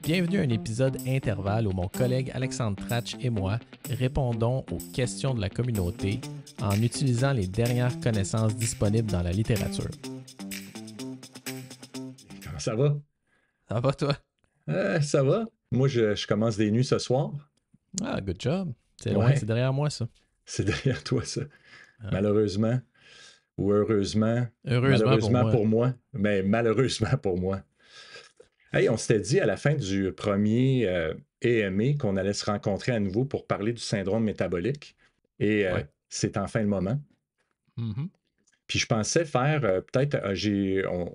Bienvenue à un épisode intervalle où mon collègue Alexandre Tratch et moi répondons aux questions de la communauté en utilisant les dernières connaissances disponibles dans la littérature. Comment ça va? Ça va toi? Ça va. Moi, je commence des nuits ce soir. Ah, good job. C'est loin, c'est Ouais, derrière moi ça. c'est derrière toi, ça. Ah. Malheureusement ou heureusement. Heureusement pour Malheureusement moi. pour moi, mais malheureusement pour moi. Hey, on s'était dit à la fin du premier EME qu'on allait se rencontrer à nouveau pour parler du syndrome métabolique. Et Ouais. c'est enfin le moment. Mhm. Puis je pensais faire, peut-être,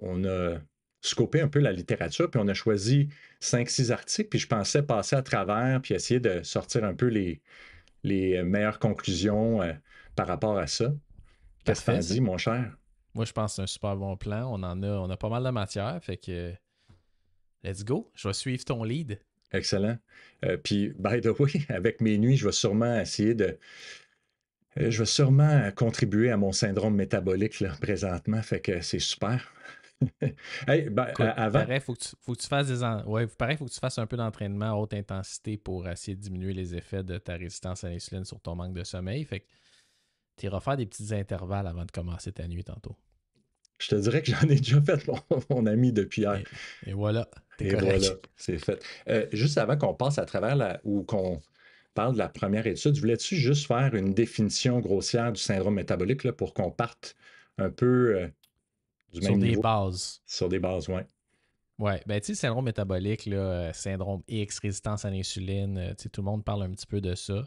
on a scopé un peu la littérature, puis on a choisi 5-6 articles, puis je pensais passer à travers, puis essayer de sortir un peu les meilleures conclusions par rapport à ça. Qu'est-ce que Parfait t'en ça. dis, mon cher? Moi je pense que c'est un super bon plan. On a pas mal de matière, fait que let's go. Je vais suivre ton lead. Excellent. Puis, by the way, avec mes nuits, je vais sûrement contribuer à mon syndrome métabolique là, présentement, fait que c'est super. Hey, ben, Écoute, avant, pareil, faut que tu fasses pareil, faut que tu fasses un peu d'entraînement à haute intensité pour essayer de diminuer les effets de ta résistance à l'insuline sur ton manque de sommeil. Fait que tu iras faire des petits intervalles avant de commencer ta nuit tantôt. je te dirais que j'en ai déjà fait mon ami depuis hier. Et voilà, t'es Et voilà, correct. c'est fait. Juste avant qu'on passe à travers ou qu'on parle de la première étude, voulais-tu juste faire une définition grossière du syndrome métabolique là, pour qu'on parte un peu du Sur même des niveau bases. sur des bases, ouais. Ouais, ben tu sais, syndrome métabolique, là, syndrome X, résistance à l'insuline, tu sais, tout le monde parle un petit peu de ça.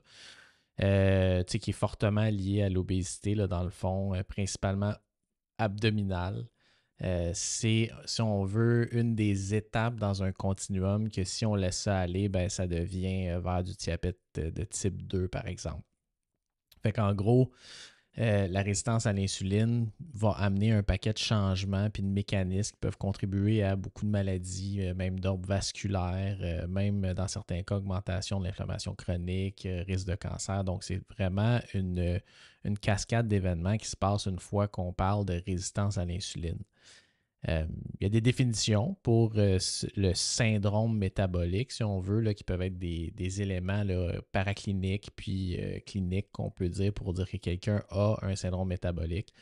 Tu sais, qui est fortement lié à l'obésité, là, dans le fond, principalement abdominale. C'est, si on veut, une des étapes dans un continuum que si on laisse ça aller, ben, ça devient vers du diabète de type 2, par exemple. Fait qu'en gros, la résistance à l'insuline va amener un paquet de changements puis de mécanismes qui peuvent contribuer à beaucoup de maladies, même d'ordre vasculaire, même dans certains cas, augmentation de l'inflammation chronique, risque de cancer. Donc, c'est vraiment une cascade d'événements qui se passe une fois qu'on parle de résistance à l'insuline. Il y a des définitions pour le syndrome métabolique, si on veut, là, qui peuvent être des éléments là, paracliniques puis cliniques qu'on peut dire pour dire que quelqu'un a un syndrome métabolique.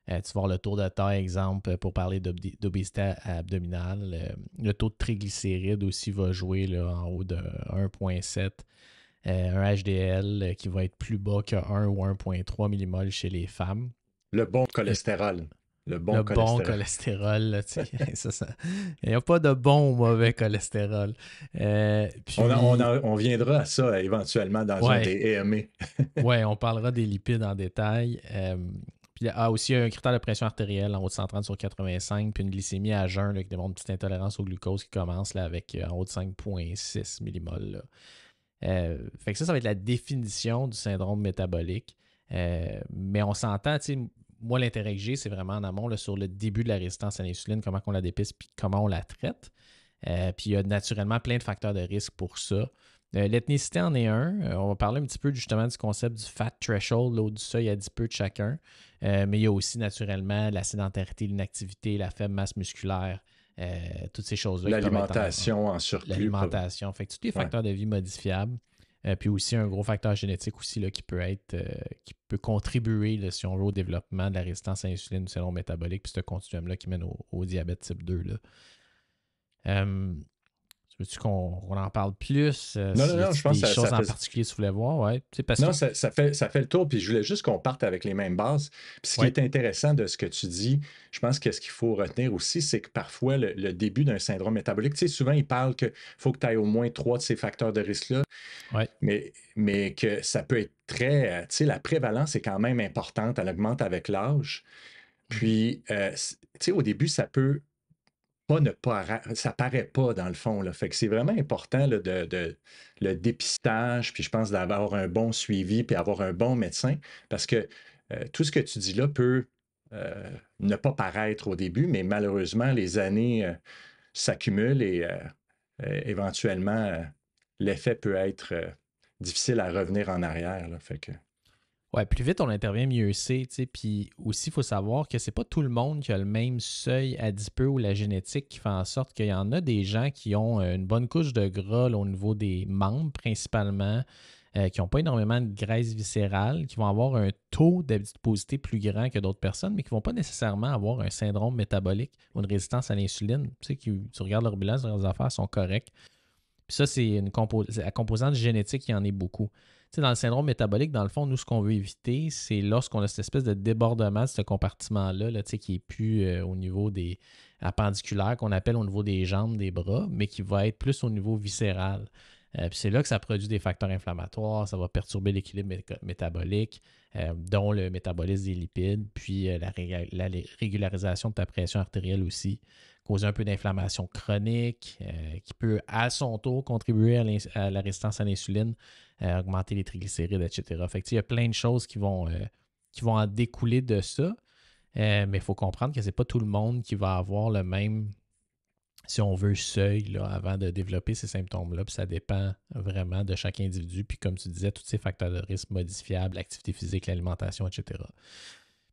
Tu vas voir le taux de taille, exemple, pour parler d'obésité abdominale. Le taux de triglycérides aussi va jouer là, en haut de 1,7. Un HDL qui va être plus bas que 1 ou 1,3 millimoles chez les femmes. Le bon cholestérol. Le bon Le bon cholestérol. cholestérol, là, tu sais, il n'y a pas de bon ou mauvais cholestérol. Puis, On viendra à ça éventuellement dans un des ouais, EME. ouais, on parlera des lipides en détail. Puis, il y a aussi un critère de pression artérielle en haut de 130 sur 85, puis une glycémie à jeun là, qui démontre une petite intolérance au glucose qui commence là, avec en haut de 5,6 millimoles. Là. Fait que ça va être la définition du syndrome métabolique. Mais on s'entend, tu sais, moi, l'intérêt que j'ai, c'est vraiment en amont là, sur le début de la résistance à l'insuline, comment on la dépiste puis comment on la traite. Puis il y a naturellement plein de facteurs de risque pour ça. L'ethnicité en est un. On va parler un petit peu justement du concept du fat threshold, là, du seuil adipeux de chacun. Mais il y a aussi naturellement la sédentarité, l'inactivité, la faible masse musculaire, toutes ces choses-là qui peuvent être L'alimentation en surplus. l'alimentation. Fait que tous les Ouais. facteurs de vie modifiables. Puis aussi un gros facteur génétique aussi là, qui peut être qui peut contribuer, là, si on veut, au développement de la résistance à l'insuline du syndrome métabolique, puis ce continuum-là qui mène au diabète type 2. Là. Veux-tu qu'on en parle plus? Non, non, Y non, je a-t-il pense des que choses en particulier que tu voulais voir? Ouais. Tu sais, parce que. non, ça fait le tour, puis je voulais juste qu'on parte avec les mêmes bases. Puis ce qui Ouais. est intéressant de ce que tu dis, je pense que ce qu'il faut retenir aussi, c'est que parfois, le début d'un syndrome métabolique, tu sais, souvent, ils parlent qu'il faut que tu aies au moins 3 de ces facteurs de risque-là, Ouais. mais que ça peut être très, tu sais, la prévalence est quand même importante, elle augmente avec l'âge. Mhm. Puis, tu sais, au début, ça peut pas ne pas, ça paraît pas dans le fond. Là. Fait que c'est vraiment important là, le dépistage, puis je pense d'avoir un bon suivi, puis avoir un bon médecin, parce que tout ce que tu dis là peut ne pas paraître au début, mais malheureusement, les années s'accumulent et éventuellement, l'effet peut être difficile à revenir en arrière. Là. Fait que... Ouais, plus vite on intervient, mieux c'est, tu sais. Puis aussi, il faut savoir que c'est pas tout le monde qui a le même seuil adipeux ou la génétique qui fait en sorte qu'il y en a des gens qui ont une bonne couche de gras là, au niveau des membres principalement, qui n'ont pas énormément de graisse viscérale, qui vont avoir un taux d'adiposité plus grand que d'autres personnes, mais qui ne vont pas nécessairement avoir un syndrome métabolique ou une résistance à l'insuline. Tu sais, tu regardes leur bilan, leurs affaires sont correctes. Puis ça, c'est la composante génétique, il y en a beaucoup. Tu sais, dans le syndrome métabolique, dans le fond, nous, ce qu'on veut éviter, c'est lorsqu'on a cette espèce de débordement de ce compartiment-là, là, tu sais, qui n'est plus au niveau des appendiculaires, qu'on appelle au niveau des jambes, des bras, mais qui va être plus au niveau viscéral. Puis c'est là que ça produit des facteurs inflammatoires, ça va perturber l'équilibre métabolique, dont le métabolisme des lipides, puis la régularisation de ta pression artérielle aussi, causer un peu d'inflammation chronique, qui peut à son tour contribuer à la résistance à l'insuline, augmenter les triglycérides, etc. Fait que, il y a plein de choses qui vont en découler de ça, mais il faut comprendre que ce n'est pas tout le monde qui va avoir le même, si on veut, seuil là, avant de développer ces symptômes-là. Puis ça dépend vraiment de chaque individu. Puis comme tu disais, tous ces facteurs de risque modifiables, l'activité physique, l'alimentation, etc.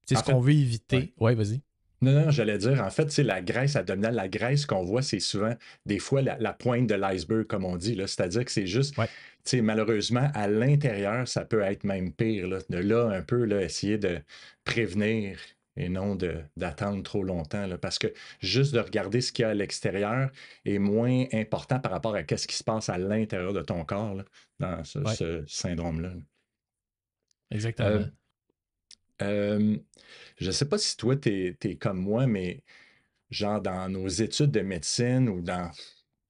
C'est En ce qu'on fait, veut ouais. éviter. Oui, vas-y. Non, non, j'allais dire, en fait, la graisse abdominale, la graisse qu'on voit, c'est souvent, des fois, la pointe de l'iceberg, comme on dit, là. C'est-à-dire que c'est juste, Ouais. malheureusement, à l'intérieur, ça peut être même pire, là. De là, un peu, là, essayer de prévenir et non d'attendre trop longtemps, là, parce que juste de regarder ce qu'il y a à l'extérieur est moins important par rapport à ce qui se passe à l'intérieur de ton corps, là, dans Ouais, ce syndrome-là. Euh, exactement. euh, je ne sais pas si toi, tu es comme moi, mais genre dans nos études de médecine ou dans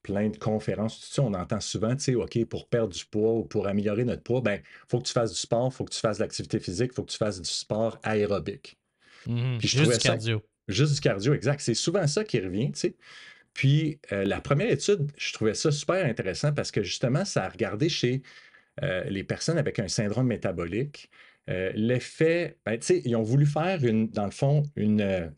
plein de conférences, tout ça, on entend souvent, tu sais, OK, pour perdre du poids ou pour améliorer notre poids, ben, il faut que tu fasses du sport, il faut que tu fasses de l'activité physique, il faut que tu fasses du sport aérobique. Mhm. Puis je Juste trouvais du ça, cardio. juste du cardio, exact. C'est souvent ça qui revient, tu sais. Puis la première étude, je trouvais ça super intéressant parce que justement, ça a regardé chez les personnes avec un syndrome métabolique, l'effet, ben, tu sais, ils ont voulu faire, dans le fond, une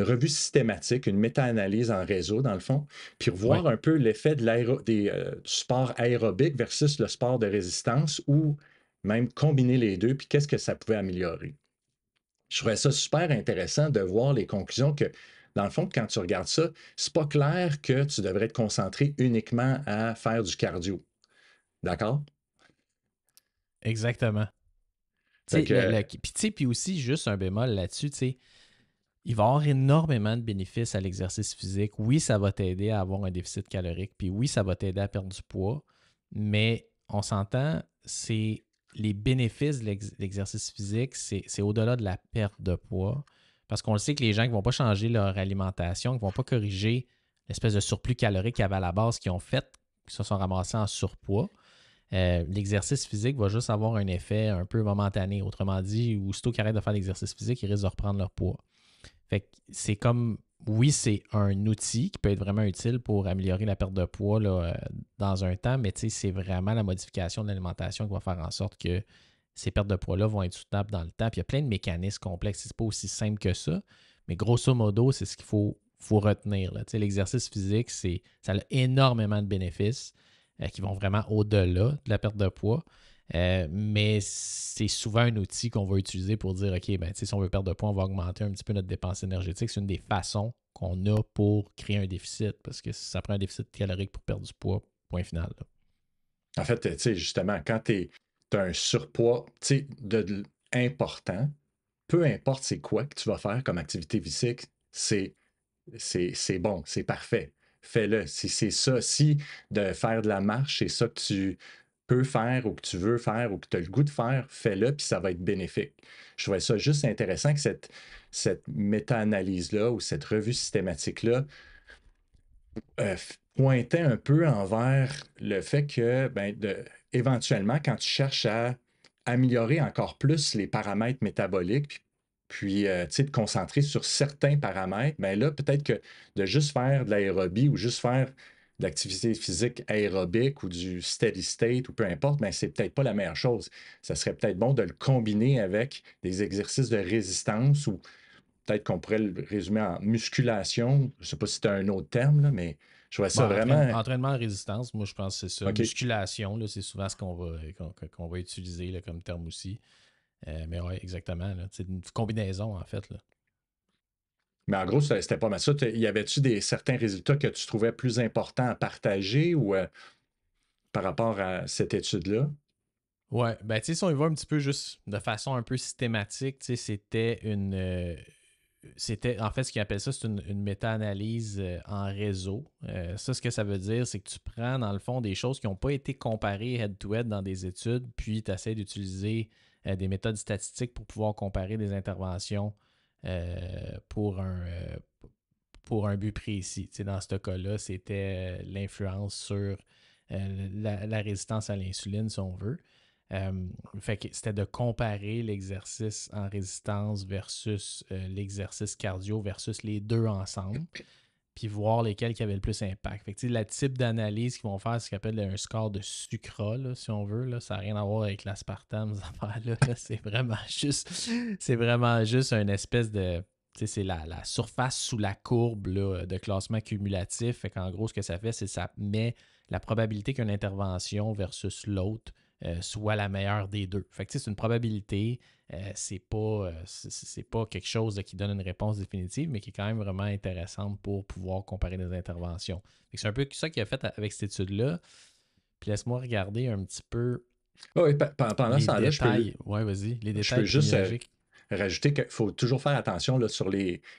revue systématique, une méta-analyse en réseau, dans le fond, puis Ouais. revoir un peu l'effet du sport aérobique versus le sport de résistance ou même combiner les deux, puis qu'est-ce que ça pouvait améliorer. Je trouvais ça super intéressant de voir les conclusions que, dans le fond, quand tu regardes ça, c'est pas clair que tu devrais te concentrer uniquement à faire du cardio. D'accord? Exactement. Fait Tu sais, que, puis aussi, juste un bémol là-dessus, tu sais, il va y avoir énormément de bénéfices à l'exercice physique. Oui, ça va t'aider à avoir un déficit calorique, puis oui, ça va t'aider à perdre du poids, mais on s'entend, c'est les bénéfices de l'exercice physique, c'est au-delà de la perte de poids, parce qu'on le sait que les gens qui ne vont pas changer leur alimentation, qui ne vont pas corriger l'espèce de surplus calorique qu'il y avait à la base, qui ont fait, qui se sont ramassés en surpoids, l'exercice physique va juste avoir un effet un peu momentané. Autrement dit, aussitôt qu'ils arrêtent de faire l'exercice physique, ils risquent de reprendre leur poids. Fait que c'est comme, oui, c'est un outil qui peut être vraiment utile pour améliorer la perte de poids là, dans un temps, mais c'est vraiment la modification de l'alimentation qui va faire en sorte que ces pertes de poids-là vont être soutenables dans le temps. Puis il y a plein de mécanismes complexes. C'est pas aussi simple que ça, mais grosso modo, c'est ce qu'il faut retenir. Là. L'exercice physique, ça a énormément de bénéfices qui vont vraiment au-delà de la perte de poids. Mais c'est souvent un outil qu'on va utiliser pour dire, OK, ben, si on veut perdre de poids, on va augmenter un petit peu notre dépense énergétique. C'est une des façons qu'on a pour créer un déficit, parce que ça prend un déficit calorique pour perdre du poids, point final. Là. en fait, tu sais, justement, quand tu as un surpoids, tu sais, important, peu importe c'est quoi que tu vas faire comme activité physique, c'est bon, c'est parfait. Fais-le. Si c'est ça, si de faire de la marche, c'est ça que tu peux faire ou que tu veux faire ou que tu as le goût de faire, fais-le, puis ça va être bénéfique. Je trouvais ça juste intéressant que cette méta-analyse-là ou cette revue systématique-là pointait un peu envers le fait que, ben, éventuellement, quand tu cherches à améliorer encore plus les paramètres métaboliques, puis tu sais, te concentrer sur certains paramètres, ben là, peut-être que de juste faire de l'aérobie ou juste faire de l'activité physique aérobique ou du steady state ou peu importe, ben c'est peut-être pas la meilleure chose. Ça serait peut-être bon de le combiner avec des exercices de résistance ou peut-être qu'on pourrait le résumer en musculation. Je ne sais pas si tu as un autre terme, là, mais je vois Bon, ça vraiment. entraînement à résistance, moi je pense que c'est ça. OK. Musculation, là, c'est souvent ce qu'on va utiliser là, comme terme aussi. Mais oui, exactement. C'est une combinaison, en fait. Là. Mais en gros, c'était pas mal ça. Y avait-tu certains résultats que tu trouvais plus importants à partager ou par rapport à cette étude-là? Ouais, ben tu sais, si on y va un petit peu juste de façon un peu systématique, tu sais, c'était, en fait, ce qu'ils appellent ça, c'est une méta-analyse en réseau. Ça, ce que ça veut dire, c'est que tu prends, dans le fond, des choses qui n'ont pas été comparées head-to-head dans des études, puis tu essaies d'utiliser des méthodes statistiques pour pouvoir comparer des interventions euh, pour un, euh, pour un but précis. Tu sais, dans ce cas-là, c'était l'influence sur la résistance à l'insuline, si on veut. Fait que c'était de comparer l'exercice en résistance versus l'exercice cardio versus les deux ensemble, puis voir lesquels qui avaient le plus impact. Fait que, le type d'analyse qu'ils vont faire, c'est ce qu'on appelle un score de sucra, là, si on veut. Là. Ça n'a rien à voir avec l'aspartame, ces affaires-là. Là. C'est vraiment juste une espèce de. C'est la surface sous la courbe là, de classement cumulatif. Fait qu'en gros, ce que ça fait, c'est que ça met la probabilité qu'une intervention versus l'autre soit la meilleure des deux. Fait que c'est une probabilité, c'est pas quelque chose qui donne une réponse définitive, mais qui est quand même vraiment intéressante pour pouvoir comparer des interventions. Fait que c'est un peu ça qu'il a fait avec cette étude-là. Puis laisse-moi regarder un petit peu Oui, pendant ce les temps-là, détails. Ouais, vas-y, les je détails peux juste épidémiologiques. rajouter qu'il faut toujours faire attention là,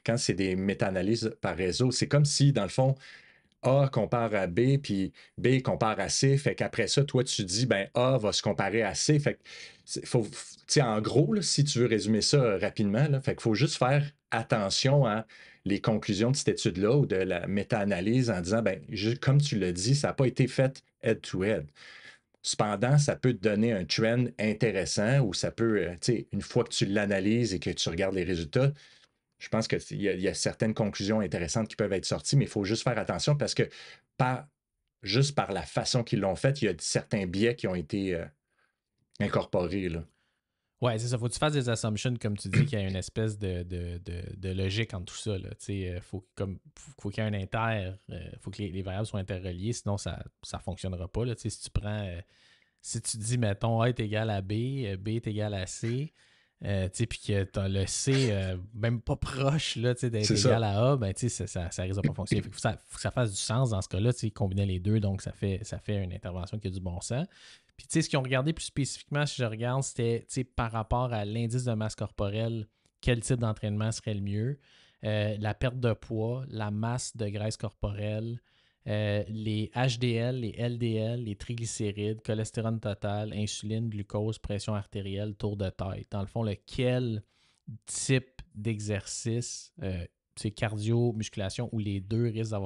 quand c'est des méta-analyses par réseau. C'est comme si, dans le fond, A compare à B, puis B compare à C. Fait qu'après ça, toi, tu dis, ben A va se comparer à C. Fait que, en gros, là, si tu veux résumer ça rapidement, là, fait qu'il faut juste faire attention à les conclusions de cette étude-là ou de la méta-analyse en disant, ben, comme tu l'as dit, ça n'a pas été fait head-to-head. Cependant, ça peut te donner un trend intéressant ou ça peut, une fois que tu l'analyses et que tu regardes les résultats, je pense qu'il y a certaines conclusions intéressantes qui peuvent être sorties, mais il faut juste faire attention parce que juste par la façon qu'ils l'ont fait, il y a certains biais qui ont été incorporés. Là. Ouais, c'est ça. Faut que tu fasses des assumptions, comme tu dis, qu'il y a une espèce de logique entre tout ça. Là. Faut qu'il y ait un inter, faut que les variables soient interreliées, sinon ça ne fonctionnera pas. Là. Si tu prends, si tu dis, mettons, A est égal à B, B est égal à C, puis que tu as le C même pas proche là, d'être C'est ça. égal à A, ben, ça risque de pas fonctionner. Faut que ça fasse du sens dans ce cas-là, combiner les deux, donc ça fait une intervention qui a du bon sens. Puis, ce qu'ils ont regardé plus spécifiquement, si je regarde, c'était par rapport à l'indice de masse corporelle, quel type d'entraînement serait le mieux. La perte de poids, la masse de graisse corporelle, les HDL, les LDL, les triglycérides, cholestérol total, insuline, glucose, pression artérielle, tour de taille. Dans le fond, lequel type d'exercice, cardio, musculation, ou les deux risquent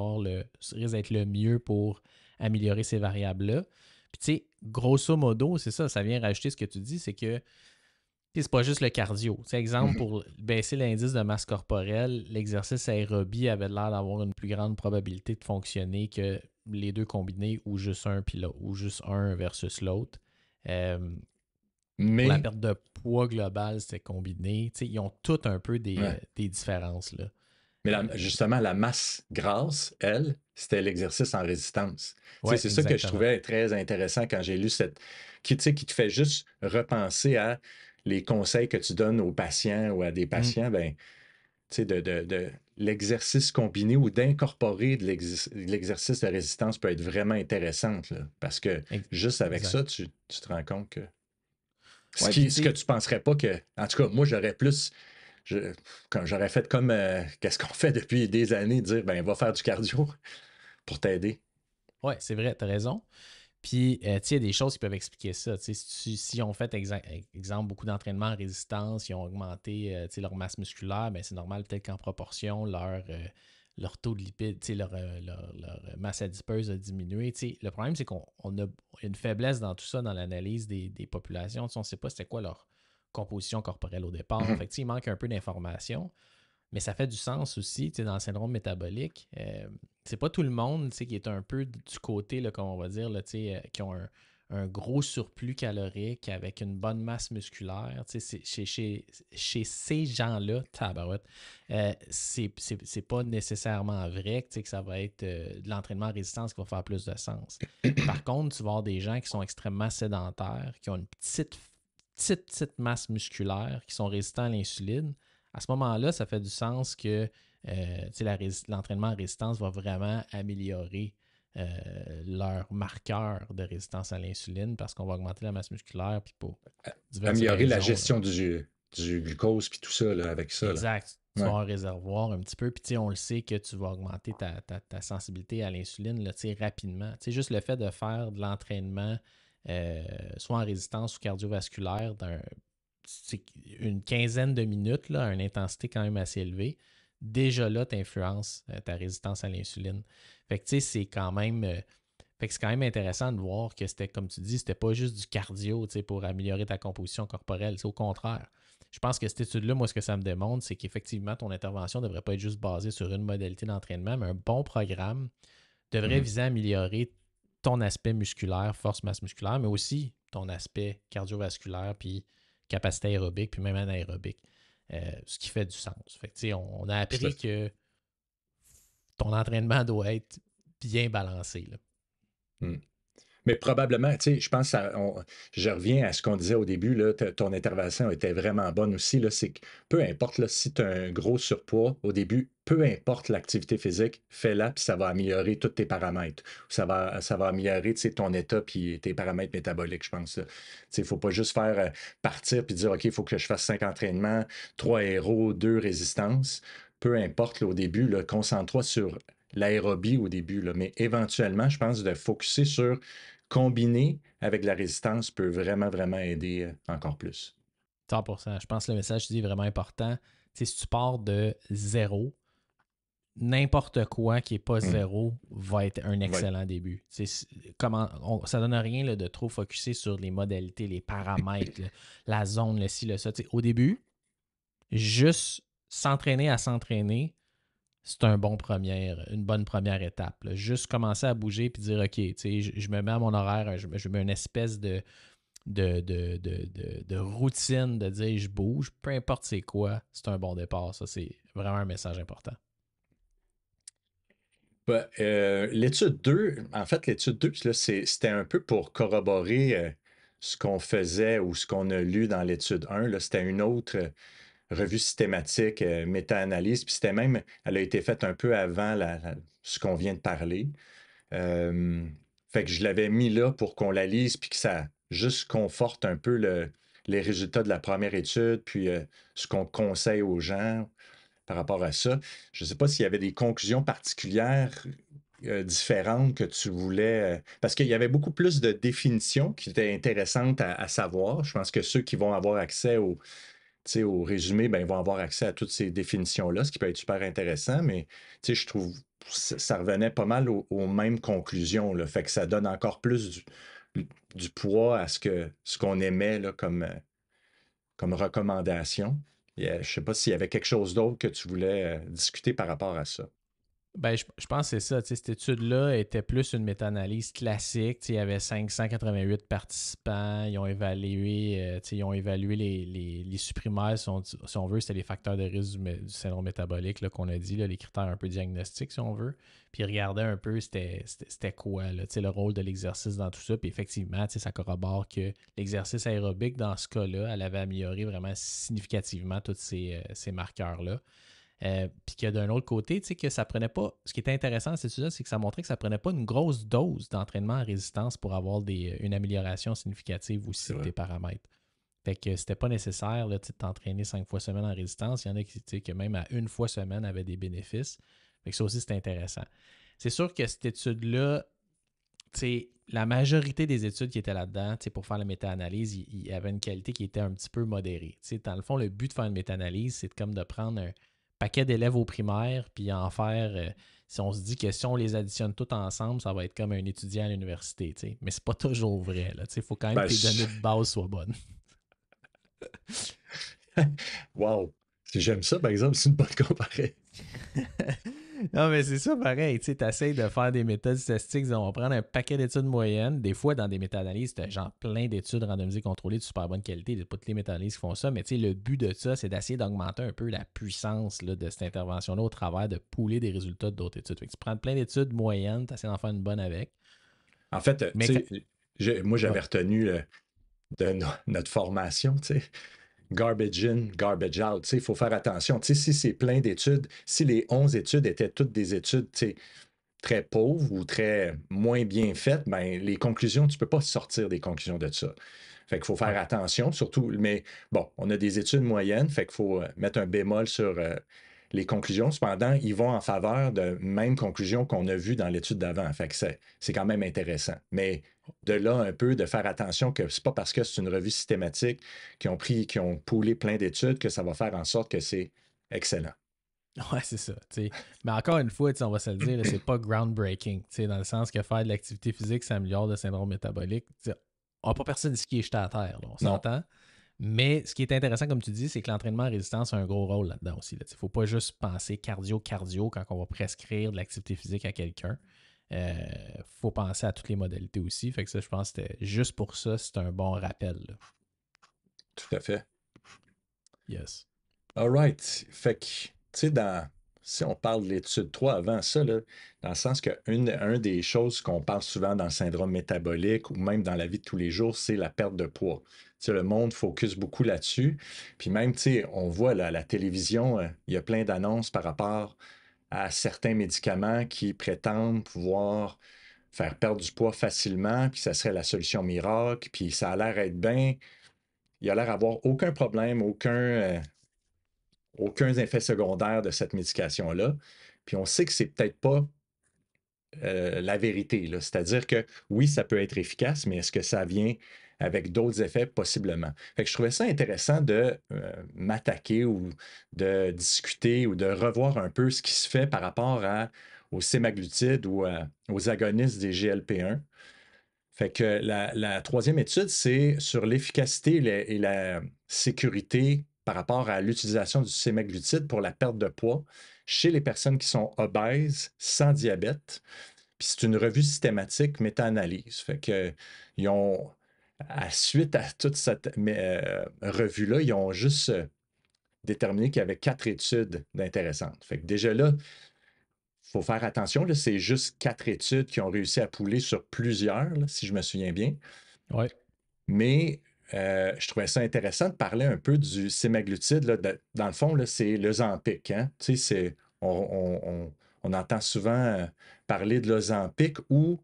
d'être le mieux pour améliorer ces variables-là. Puis, grosso modo, c'est ça, ça vient rajouter ce que tu dis, c'est que c'est pas juste le cardio. Exemple, Mhm. pour baisser l'indice de masse corporelle, l'exercice aérobie avait l'air d'avoir une plus grande probabilité de fonctionner que les deux combinés ou juste ou juste un versus l'autre. Euh, pour la Mais, perte de poids globale, c'était combiné. Ils ont tous un peu ouais. des différences. Là. Mais Euh, justement, la masse grasse, elle, c'était l'exercice en résistance. ouais, C'est ça que je exactement. trouvais très intéressant quand j'ai lu qui te fait juste repenser à les conseils que tu donnes aux patients ou à des Mm, patients, ben, de l'exercice combiné ou d'incorporer de l'exercice de résistance peut être vraiment intéressante, là, parce que juste avec exact. ça, tu te rends compte que Ouais, puis tu ce que sais, tu penserais pas que, en tout cas, moi, j'aurais plus, quand j'aurais fait comme qu'est-ce qu'on fait depuis des années, dire, ben, va faire du cardio pour t'aider. ouais, c'est vrai, t'as raison. Puis, il y a des choses qui peuvent expliquer ça. Si on fait, exemple, beaucoup d'entraînement en résistance, ils ont augmenté leur masse musculaire, ben, c'est normal peut-être qu'en proportion, leur taux de lipides, leur masse adipeuse a diminué. Le problème, c'est qu'on a une faiblesse dans tout ça, dans l'analyse des populations. On ne sait pas c'était quoi leur composition corporelle au départ. Mhm. Fait il manque un peu d'informations. Mais ça fait du sens aussi, dans le syndrome métabolique. C'est pas tout le monde qui est un peu du côté, là, comme on va dire, là, qui ont un gros surplus calorique avec une bonne masse musculaire. Chez ces gens-là, tabarouette, c'est pas nécessairement vrai que ça va être de l'entraînement à résistance qui va faire plus de sens. Par contre, tu vas avoir des gens qui sont extrêmement sédentaires, qui ont une petite petites masses musculaires qui sont résistants à l'insuline, à ce moment-là, ça fait du sens que l'entraînement à résistance va vraiment améliorer leur marqueur de résistance à l'insuline parce qu'on va augmenter la masse musculaire puis pour diverses Améliorer la raisons. Là. gestion du glucose puis tout ça là, avec ça. Là. Exact. Tu vas Ouais. avoir un réservoir un petit peu, puis on le sait que tu vas augmenter ta sensibilité à l'insuline là, rapidement. Juste le fait de faire de l'entraînement, soit en résistance ou cardiovasculaire, une quinzaine de minutes là, à une intensité quand même assez élevée, déjà là, tu influences ta résistance à l'insuline. Fait que c'est quand même. Fait que c'est quand même intéressant de voir que c'était, comme tu dis, c'était pas juste du cardio pour améliorer ta composition corporelle. C'est au contraire. Je pense que cette étude-là, moi, ce que ça me démontre, c'est qu'effectivement, ton intervention ne devrait pas être juste basée sur une modalité d'entraînement, mais un bon programme devrait Mhm. viser à améliorer ton aspect musculaire, force, masse musculaire, mais aussi ton aspect cardiovasculaire, puis capacité aérobique, puis même anaérobique. Ce qui fait du sens. Fait que, on a Tout à appris fait. que ton entraînement doit être bien balancé. Là. Mm. Mais probablement, tu sais, je pense je reviens à ce qu'on disait au début, là, ton intervention était vraiment bonne aussi, là, c'est que peu importe là, si tu as un gros surpoids au début, peu importe l'activité physique, fais-la, puis ça va améliorer tous tes paramètres. Ça va améliorer, tu sais, ton état puis tes paramètres métaboliques, je pense. Là. Tu sais, il ne faut pas juste faire partir puis dire, OK, il faut que je fasse 5 entraînements, 3 aéros, 2 résistances. Peu importe là, au début, là, concentre-toi sur l'aérobie au début, là, mais éventuellement, je pense de focuser sur combiner avec la résistance peut vraiment, vraiment aider encore plus. 100%. Je pense que le message que tu dis est vraiment important. Si tu pars de zéro, n'importe quoi qui n'est pas Mm. zéro va être un Ouais. excellent début. Ça ne donne rien là, de trop focuser sur les modalités, les paramètres, la zone, le ci, le ça. Au début, juste s'entraîner à s'entraîner, c'est une bonne première étape. Là. Juste commencer à bouger et dire OK, je me mets à mon horaire, je mets une espèce de routine de dire je bouge, peu importe c'est quoi, c'est un bon départ. Ça, c'est vraiment un message important. Ben, l'étude 2, en fait, l'étude 2, là, c'était un peu pour corroborer ce qu'on faisait ou ce qu'on a lu dans l'étude 1. Là, c'était une autre revue systématique, méta-analyse, puis elle a été faite un peu avant ce qu'on vient de parler. Euh, Fait que je l'avais mis là pour qu'on la lise, puis que ça juste conforte un peu les résultats de la première étude, puis ce qu'on conseille aux gens par rapport à ça. Je ne sais pas s'il y avait des conclusions particulières différentes que tu voulais, parce qu'il y avait beaucoup plus de définitions qui étaient intéressantes à savoir. Je pense que ceux qui vont avoir accès au résumé, ben, ils vont avoir accès à toutes ces définitions-là, ce qui peut être super intéressant, mais je trouve que ça revenait pas mal aux mêmes conclusions. Là, fait que ça donne encore plus du poids à ce qu'on aimait là, comme recommandation. Je ne sais pas s'il y avait quelque chose d'autre que tu voulais discuter par rapport à ça. Ben, je pense que c'est ça. Cette étude-là était plus une méta-analyse classique. Il y avait 588 participants. Ils ont évalué les supprimeurs, si on veut. C'était les facteurs de risque du syndrome métabolique là, qu'on a dit, là, les critères un peu diagnostiques, si on veut. Puis ils regardaient un peu c'était quoi là, le rôle de l'exercice dans tout ça. Puis effectivement, ça corrobore que l'exercice aérobique, dans ce cas-là, elle avait amélioré vraiment significativement tous ces marqueurs-là. Puis que d'un autre côté, que ça prenait pas. Ce qui était intéressant à cette étude-là, c'est que ça montrait que ça prenait pas une grosse dose d'entraînement en résistance pour avoir une amélioration significative C'est aussi de vrai. tes paramètres. Fait que c'était pas nécessaire là, de t'entraîner 5 fois semaine en résistance. Il y en a que même à une fois semaine avaient des bénéfices. Fait que ça aussi, c'était intéressant. C'est sûr que cette étude-là, la majorité des études qui étaient là-dedans, pour faire la méta-analyse, il y avait une qualité qui était un petit peu modérée. Dans le fond, le but de faire une méta-analyse, c'est comme de prendre un paquet d'élèves au primaire, puis en faire, si on se dit que si on les additionne tous ensemble, ça va être comme un étudiant à l'université. Mais c'est pas toujours vrai. Il faut quand même Ben, que tes données de base soient bonnes. wow! J'aime ça, par exemple, c'est une bonne comparaison. Non, mais c'est ça pareil. Tu essaies de faire des méthodes statistiques. On va prendre un paquet d'études moyennes. Des fois, dans des méta-analyses, tu as genre plein d'études randomisées contrôlées de super bonne qualité. C'est pas toutes les méta-analyses qui font ça, mais le but de ça, c'est d'essayer d'augmenter un peu la puissance là, de cette intervention-là au travers de pouler des résultats d'autres études. Fait que tu prends plein d'études moyennes, tu essaies d'en faire une bonne avec. En fait, Mais moi, j'avais ouais. retenu de notre formation, tu sais. Garbage in, garbage out. Tu sais, il faut faire attention. Tu sais, si c'est plein d'études, si les 11 études étaient toutes des études, tu sais, très pauvres ou très moins bien faites, ben, les conclusions, tu ne peux pas sortir des conclusions de ça. Fait qu'il faut faire Ouais. attention, surtout, mais bon, on a des études moyennes, fait qu'il faut mettre un bémol sur les conclusions. Cependant, ils vont en faveur de mêmes conclusions qu'on a vues dans l'étude d'avant. Fait que c'est quand même intéressant. Mais de là un peu de faire attention que c'est pas parce que c'est une revue systématique qui ont poolé plein d'études que ça va faire en sorte que c'est excellent. Ouais, c'est ça. T'sais. Mais encore une fois, on va se le dire, là, c'est pas groundbreaking. Dans le sens que faire de l'activité physique, ça améliore le syndrome métabolique. On n'a pas personne ici qui est jeté à terre, là, on Non. s'entend. Mais ce qui est intéressant, comme tu dis, c'est que l'entraînement à résistance a un gros rôle là-dedans aussi. Il ne faut pas juste penser cardio quand on va prescrire de l'activité physique à quelqu'un. Il faut penser à toutes les modalités aussi. Fait que ça, je pense que c'était juste pour ça, c'est un bon rappel. Là. Tout à fait. Yes. All right. Fait que, tu sais, si on parle de l'étude 3 avant ça, là, dans le sens que un des choses qu'on parle souvent dans le syndrome métabolique ou même dans la vie de tous les jours, c'est la perte de poids. Tu sais, le monde focus beaucoup là-dessus. Puis même, tu sais, on voit là, à la télévision, il y a plein d'annonces par rapport à certains médicaments qui prétendent pouvoir faire perdre du poids facilement, puis ça serait la solution miracle, puis ça a l'air être bien. Il a l'air d'avoir aucun problème, aucun effet secondaire de cette médication-là. Puis on sait que c'est peut-être pas la vérité. Là. C'est-à-dire que oui, ça peut être efficace, mais est-ce que ça vient avec d'autres effets? Possiblement. Fait que je trouvais ça intéressant de m'attaquer ou de discuter ou de revoir un peu ce qui se fait par rapport aux sémaglutides ou aux agonistes des GLP-1. Fait que la troisième étude, c'est sur l'efficacité et la sécurité par rapport à l'utilisation du sémaglutide pour la perte de poids chez les personnes qui sont obèses sans diabète. Puis c'est une revue systématique méta-analyse. Fait que ils ont, suite à toute cette revue-là, ils ont juste déterminé qu'il y avait 4 études d'intéressantes. Fait que déjà là, il faut faire attention, là, c'est juste 4 études qui ont réussi à pouler sur plusieurs, là, si je me souviens bien. Ouais. Mais je trouvais ça intéressant de parler un peu du sémaglutide. Là, dans le fond, là, c'est l'Ozempic. Hein? Tu sais, on entend souvent parler de l'Ozempic où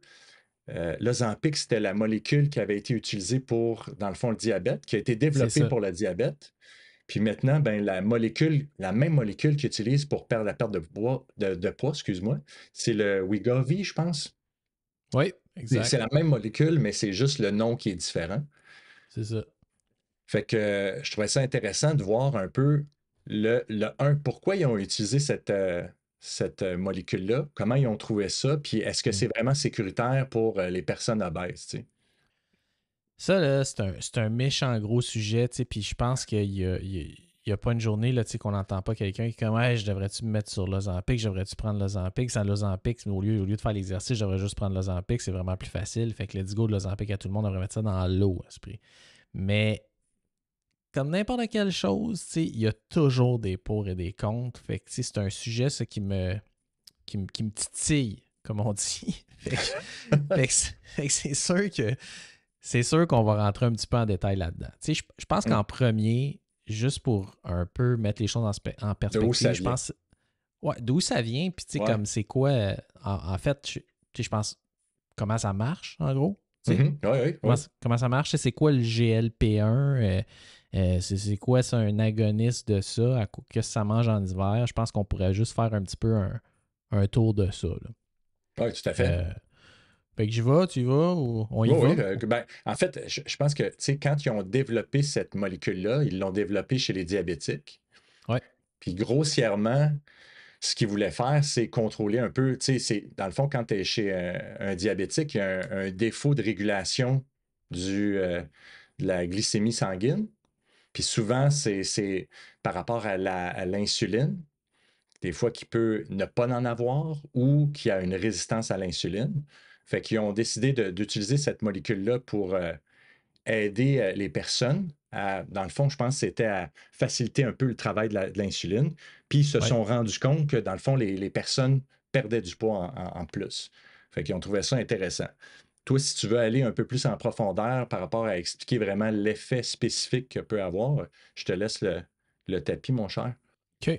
l'Ozempic, c'était la molécule qui avait été utilisée pour, dans le fond, le diabète, qui a été C'est développée ça. pour le diabète. Puis maintenant, ben, la même molécule qu'ils utilisent pour perdre la perte de poids, excuse-moi, c'est le Wegovy, je pense. Oui, C'est exact. la même molécule, mais c'est juste le nom qui est différent. C'est ça. Fait que je trouvais ça intéressant de voir un peu pourquoi ils ont utilisé cette molécule-là, comment ils ont trouvé ça, puis est-ce que Mm. c'est vraiment sécuritaire pour les personnes obèses, tu sais? Ça, là, c'est un méchant gros sujet, tu sais, puis je pense qu'il y a pas une journée là, tu sais, qu'on n'entend pas quelqu'un qui est comme hey, je devrais-tu me mettre sur l'Ozempic, je devrais-tu prendre l'Ozempic, sans l'Ozempic, au lieu de faire l'exercice, je devrais juste prendre l'Ozempic, c'est vraiment plus facile. Fait que let's go de l'Ozempic à tout le monde, on devrait mettre ça dans l'eau, esprit. Mais comme n'importe quelle chose, tu sais, il y a toujours des pour et des contre. Fait que tu sais, c'est un sujet ça, qui me titille, comme on dit. Fait que c'est sûr qu'on va rentrer un petit peu en détail là-dedans. Tu sais, je pense Hum. qu'en premier, juste pour un peu mettre les choses en De où ça perspective, je vient? pense, ouais, d'où ça vient, puis tu sais, Ouais. comme c'est quoi, en fait, tu sais, je pense, comment ça marche, en gros, tu sais, Mhm. Oui, oui, oui. comment ça marche, c'est quoi le GLP-1, c'est quoi ça, un agoniste de ça, qu'est-ce que ça mange en hiver, je pense qu'on pourrait juste faire un petit peu un tour de ça, là. Oui, tout à fait. Euh, fait que j'y vais, tu y vas, ou on y Oui, oui. va? Ben, en fait, je pense que, tu sais, quand ils ont développé cette molécule-là, ils l'ont développée chez les diabétiques. Ouais, Puis grossièrement, ce qu'ils voulaient faire, c'est contrôler un peu, tu sais, dans le fond, quand tu es chez un diabétique, il y a un défaut de régulation de la glycémie sanguine. Puis souvent, c'est par rapport à l'insuline, des fois qu'il peut ne pas en avoir ou qu'il y a une résistance à l'insuline. Fait qu'ils ont décidé d'utiliser cette molécule-là pour aider les personnes dans le fond, je pense que c'était à faciliter un peu le travail de l'insuline. Puis ils se ouais. sont rendus compte que dans le fond, les personnes perdaient du poids en plus. Fait qu'ils ont trouvé ça intéressant. toi, si tu veux aller un peu plus en profondeur par rapport à expliquer vraiment l'effet spécifique que peut avoir, je te laisse le tapis, mon cher. OK.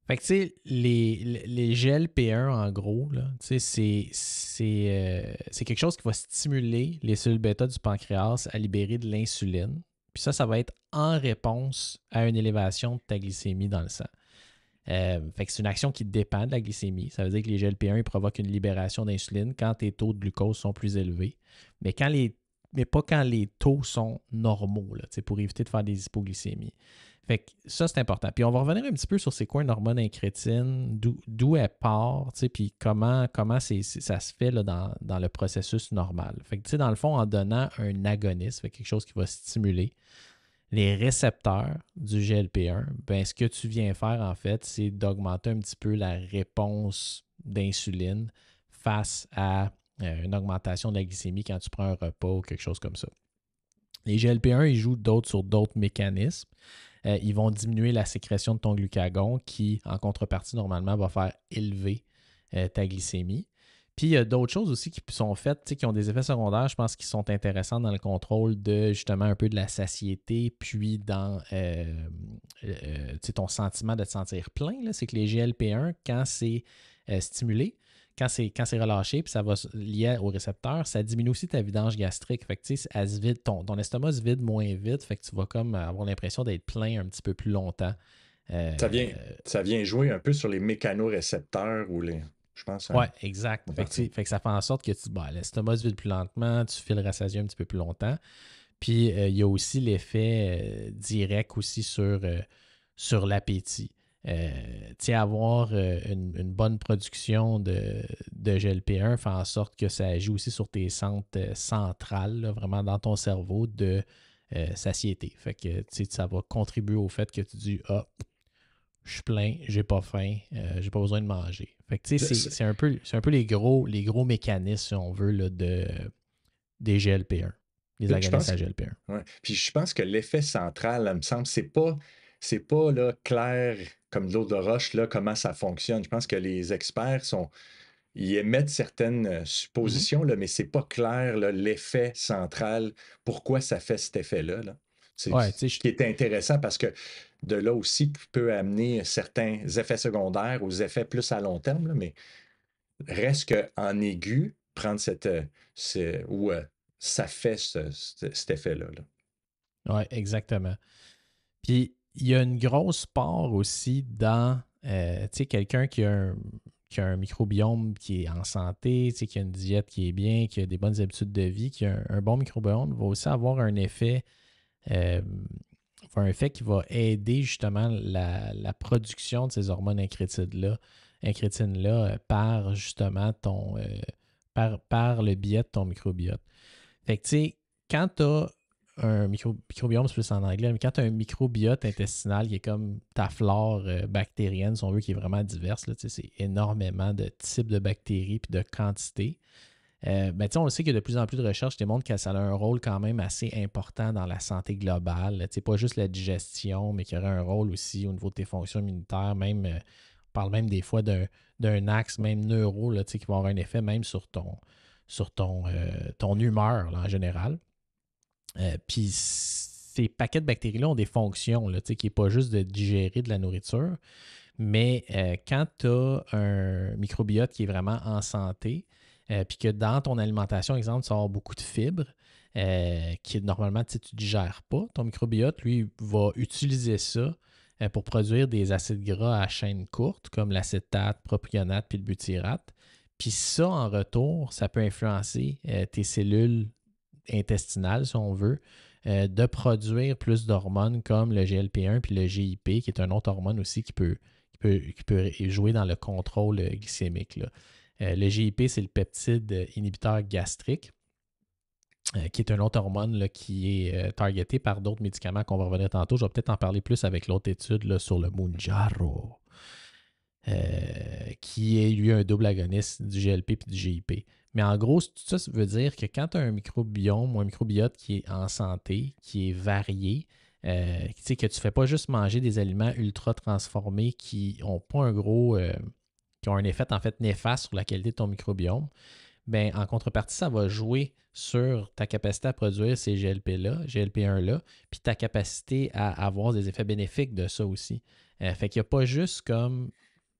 Fait que, tu sais, les GLP-1, en gros, là, tu sais, c'est quelque chose qui va stimuler les cellules bêta du pancréas à libérer de l'insuline. Puis ça va être en réponse à une élévation de ta glycémie dans le sang. Fait que c'est une action qui dépend de la glycémie. Ça veut dire que les GLP-1 ils provoquent une libération d'insuline quand tes taux de glucose sont plus élevés. Mais pas quand les taux sont normaux, là, pour éviter de faire des hypoglycémies. Fait que ça, c'est important. Puis on va revenir un petit peu sur c'est quoi une hormone incrétine, d'où elle part, puis comment ça se fait là, dans le processus normal. Fait que, dans le fond, en donnant un agoniste, fait quelque chose qui va stimuler les récepteurs du GLP-1, ben, ce que tu viens faire, en fait, c'est d'augmenter un petit peu la réponse d'insuline face à une augmentation de la glycémie quand tu prends un repas ou quelque chose comme ça. Les GLP-1, ils jouent sur d'autres mécanismes. Ils vont diminuer la sécrétion de ton glucagon qui, en contrepartie, normalement, va faire élever ta glycémie. Puis, il y a d'autres choses aussi qui sont faites, qui ont des effets secondaires, je pense, qui sont intéressants dans le contrôle de, justement, un peu de la satiété, puis dans ton sentiment de te sentir plein. C'est que les GLP-1, quand c'est stimulé, quand c'est relâché, puis ça va lier au récepteur, ça diminue aussi ta vidange gastrique. Fait que, elle se vide, ton estomac se vide moins vite, fait que tu vas comme avoir l'impression d'être plein un petit peu plus longtemps. Ça vient, ça vient jouer un peu sur les mécanorécepteurs ou je pense, Oui, exact. en Fait partie. que ça fait en sorte que l'estomac se vide plus lentement, tu files rassasié un petit peu plus longtemps. Puis, il y a aussi l'effet direct aussi sur l'appétit. Avoir une bonne production de GLP-1 fait en sorte que ça agit aussi sur tes centres centrales, là, vraiment dans ton cerveau de satiété. Fait que ça va contribuer au fait que tu dis je suis plein, j'ai pas faim, j'ai pas besoin de manger. Fait que c'est un peu les gros mécanismes, si on veut, là, des GLP-1, des Je agonistes pense à que, GLP-1. ouais. Puis je pense que l'effet central, là, me semble, c'est pas là, clair comme de l'eau de roche, là, comment ça fonctionne. Je pense que les experts ils émettent certaines Mhm. suppositions, là, mais c'est pas clair, là, l'effet central, pourquoi ça fait cet effet-là, là. C'est Ouais, ce qui est intéressant parce que de là aussi peut amener certains effets secondaires aux effets plus à long terme, là, mais reste qu'en aigu, prendre où ça fait cet effet-là, là. ouais, exactement. Puis, il y a une grosse part aussi dans, quelqu'un qui a un microbiome qui est en santé, qui a une diète qui est bien, qui a des bonnes habitudes de vie, qui a un bon microbiome, va aussi avoir euh, un effet qui va aider justement la production de ces hormones incrétines-là par justement par le biais de ton microbiote. Fait que, tu sais, quand tu as un microbiome, c'est plus en anglais, mais quand tu as un microbiote intestinal qui est comme ta flore bactérienne, si on veut, qui est vraiment diverse, là, c'est énormément de types de bactéries et de quantités. Ben, on le sait qu'il y a de plus en plus de recherches qui démontrent que ça a un rôle quand même assez important dans la santé globale. Pas juste la digestion, mais qu'il y aurait un rôle aussi au niveau de tes fonctions immunitaires. Même, on parle même des fois d'un axe, même neuro, là, qui va avoir un effet même sur ton humeur là, en général. Puis ces paquets de bactéries-là ont des fonctions, là, qui n'est pas juste de digérer de la nourriture, mais quand tu as un microbiote qui est vraiment en santé, puis que dans ton alimentation, exemple, tu vas avoir beaucoup de fibres, qui normalement tu ne digères pas, ton microbiote, lui, va utiliser ça pour produire des acides gras à chaîne courte, comme l'acétate, propionate puis le butyrate. Puis ça, en retour, ça peut influencer tes cellules intestinales, si on veut, de produire plus d'hormones comme le GLP-1 puis le GIP, qui est un autre hormone aussi qui peut jouer dans le contrôle glycémique, là. Le GIP, c'est le peptide inhibiteur gastrique, qui est une autre hormone là, qui est targetée par d'autres médicaments qu'on va revenir tantôt. Je vais peut-être en parler plus avec l'autre étude là, sur le Mounjaro, qui est lui un double agoniste du GLP et du GIP. Mais en gros, tout ça veut dire que quand tu as un microbiome ou un microbiote qui est en santé, qui est varié, que tu ne fais pas juste manger des aliments ultra transformés qui ont pas qui ont un effet en fait néfaste sur la qualité de ton microbiome, ben, en contrepartie, ça va jouer sur ta capacité à produire ces GLP-1-là, puis ta capacité à avoir des effets bénéfiques de ça aussi. Fait qu'il n'y a pas juste comme,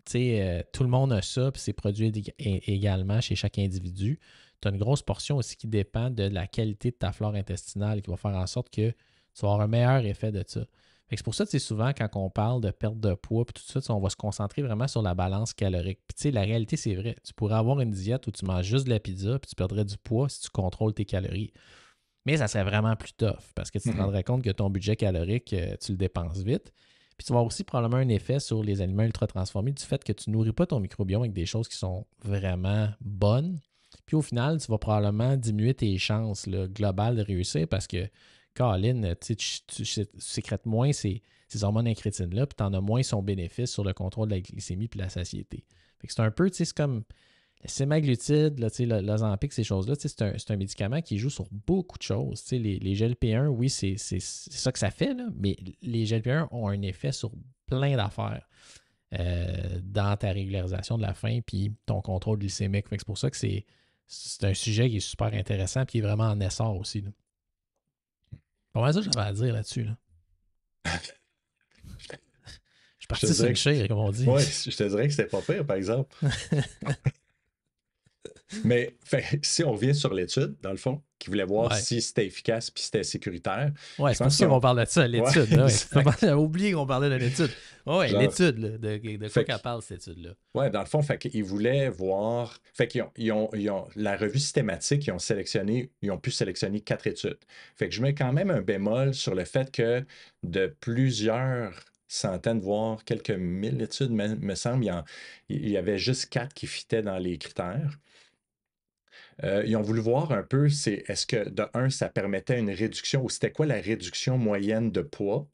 tu sais, tout le monde a ça, puis c'est produit également chez chaque individu. Tu as une grosse portion aussi qui dépend de la qualité de ta flore intestinale qui va faire en sorte que tu vas avoir un meilleur effet de ça. Fait que c'est pour ça que souvent, quand on parle de perte de poids et tout ça, on va se concentrer vraiment sur la balance calorique. Puis tu sais, la réalité, c'est vrai. Tu pourrais avoir une diète où tu manges juste de la pizza puis tu perdrais du poids si tu contrôles tes calories. Mais ça serait vraiment plus tough parce que tu te rendrais compte que ton budget calorique, tu le dépenses vite. Puis tu vas avoir aussi probablement un effet sur les aliments ultra transformés du fait que tu ne nourris pas ton microbiome avec des choses qui sont vraiment bonnes. Puis au final, tu vas probablement diminuer tes chances là, globales de réussir parce que, Caroline, tu sécrètes moins ces hormones incrétines-là, puis tu en as moins son bénéfice sur le contrôle de la glycémie puis la satiété. Fait que c'est un peu, c'est comme le sémaglutide, là, l'Ozempic, ces choses-là, c'est un médicament qui joue sur beaucoup de choses. Les GLP-1, oui, c'est ça que ça fait, là, mais les GLP-1 ont un effet sur plein d'affaires dans ta régularisation de la faim puis ton contrôle glycémique. Fait que c'est pour ça que c'est un sujet qui est super intéressant et qui est vraiment en essor aussi. Là. Comment ça j'avais à dire là-dessus? Là? Je suis parti sur une chire, comme on dit. Oui, je te dirais que c'était pas pire, par exemple. Mais si on revient sur l'étude, dans le fond, qui voulait voir si c'était efficace puis c'était sécuritaire. Ouais, c'est pour ça qu'on parle de ça, l'étude. J'avais oublié qu'on parlait de l'étude. Oui, l'étude, là, de quoi qu'elle parle, cette étude-là. Oui, dans le fond, ils voulaient voir. Fait qu'ils ont la revue systématique, ils ont pu sélectionner 4 études. Fait que je mets quand même un bémol sur le fait que de plusieurs centaines, voire quelques mille études, me semble, il y avait juste 4 qui fitaient dans les critères. Ils ont voulu voir un peu, est-ce que de un, ça permettait une réduction, ou c'était quoi la réduction moyenne de poids,